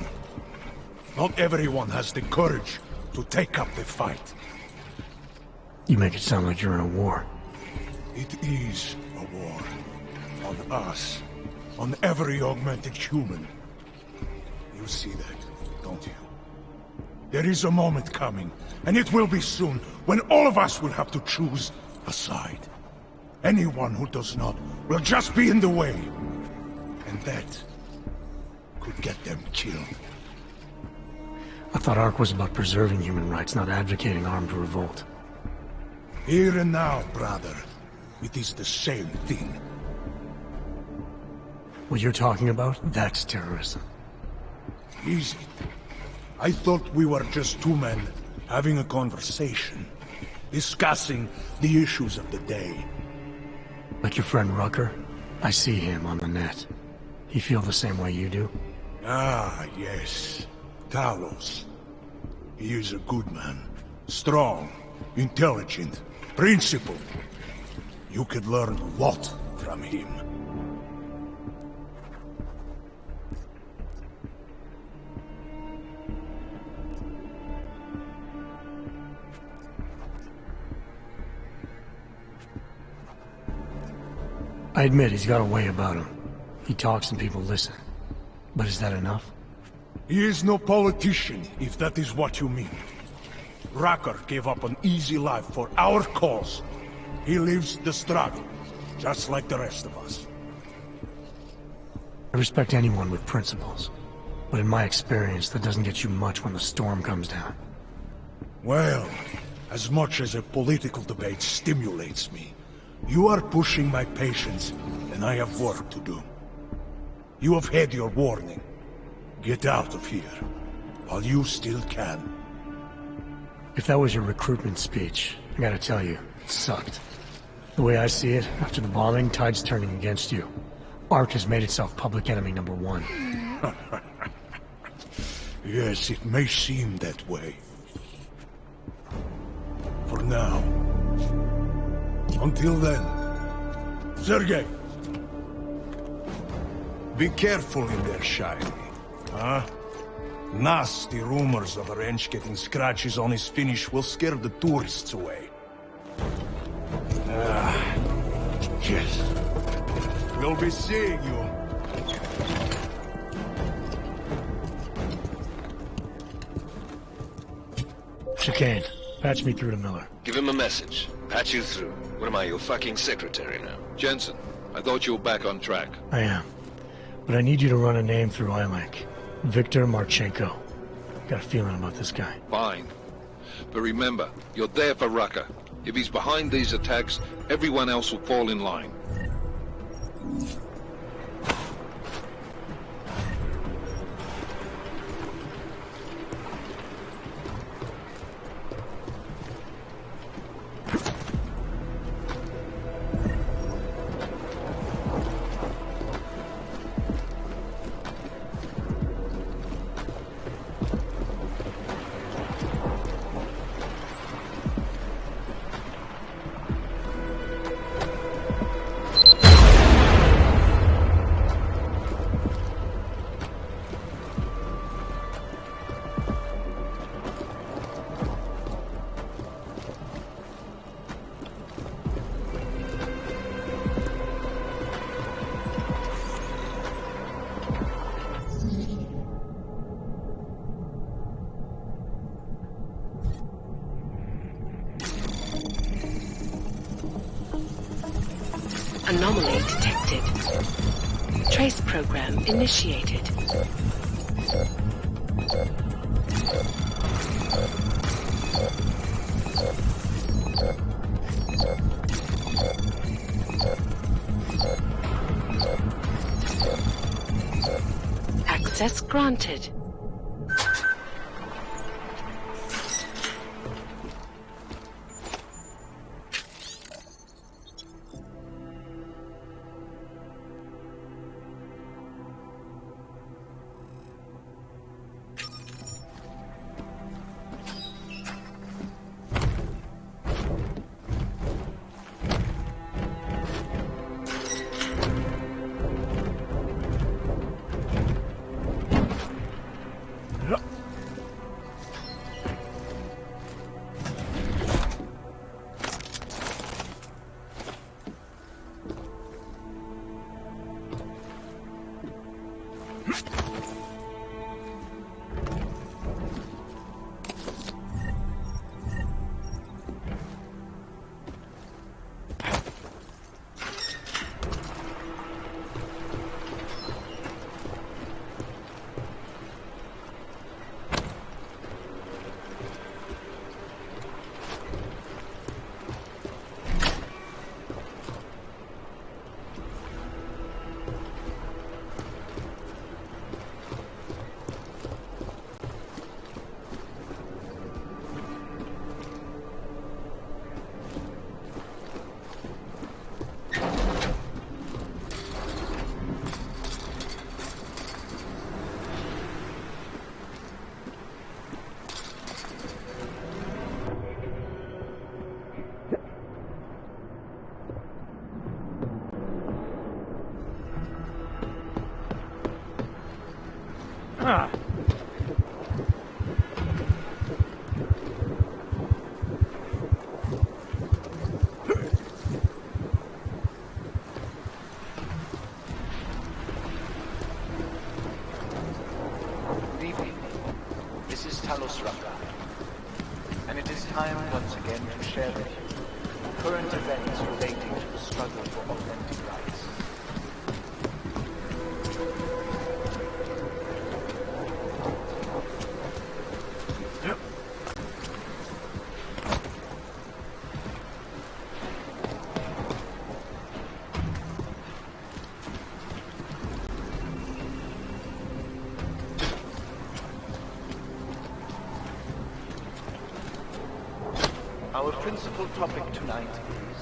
Not everyone has the courage to take up the fight. You make it sound like you're in a war. It is a war. On us. on every augmented human. You see that, don't you? There is a moment coming, and it will be soon, when all of us will have to choose a side. Anyone who does not will just be in the way. And that could get them killed. I thought ARC was about preserving human rights, not advocating armed revolt. Here and now, brother. It is the same thing. What you're talking about, that's terrorism. Easy. I thought we were just two men having a conversation, discussing the issues of the day. Like your friend Rucker? I see him on the net. He feel the same way you do? Ah, yes. Talos. He is a good man. Strong, intelligent, principled. You could learn a lot from him. I admit he's got a way about him. He talks and people listen. But is that enough? He is no politician, if that is what you mean. Rucker gave up an easy life for our cause. He lives the struggle, just like the rest of us. I respect anyone with principles. But in my experience, that doesn't get you much when the storm comes down. Well, as much as a political debate stimulates me, you are pushing my patience, and I have work to do. You have had your warning. Get out of here, while you still can. If that was your recruitment speech, I gotta tell you, it sucked. The way I see it, after the bombing, tide's turning against you. ARC has made itself public enemy #1. Yes, it may seem that way. For now. Until then. Sergei! Be careful in there, Shiny. Huh? Nasty rumors of a wrench getting scratches on his finish will scare the tourists away. Yes. We'll be seeing you. Chicane, patch me through to Miller. Give him a message. Patch you through. What am I, your fucking secretary now? Jensen, I thought you were back on track. I am. But I need you to run a name through iLink. Viktor Marchenko. Got a feeling about this guy. Fine. But remember, you're there for Rucker. If he's behind these attacks, everyone else will fall in line. Anomaly detected. Trace program initiated. Access granted. Ah. Good evening. This is Talos Rucker. And it is time once again to share with you current events relating to the struggle for authentic rights. Our principal topic tonight is,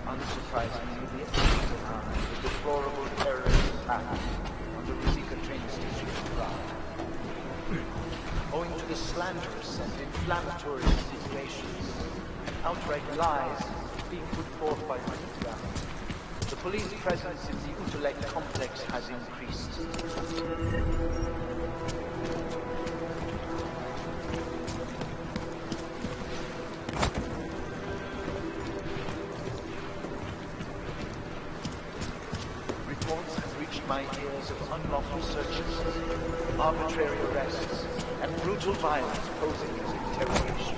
unsurprisingly, the deplorable terrorist attack on the Ruzicka train station in Prague. Owing to the slanderous and inflammatory insinuations and outright lies being put forth by Ruzicka, the police presence in the Utulek complex has increased. My ears of unlawful searches, arbitrary arrests, and brutal violence posing as interrogation.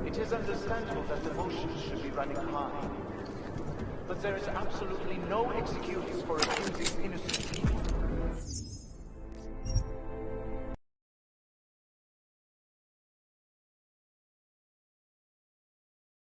It is understandable that the motions should be running high, but there is absolutely no excuse for accusing innocent people.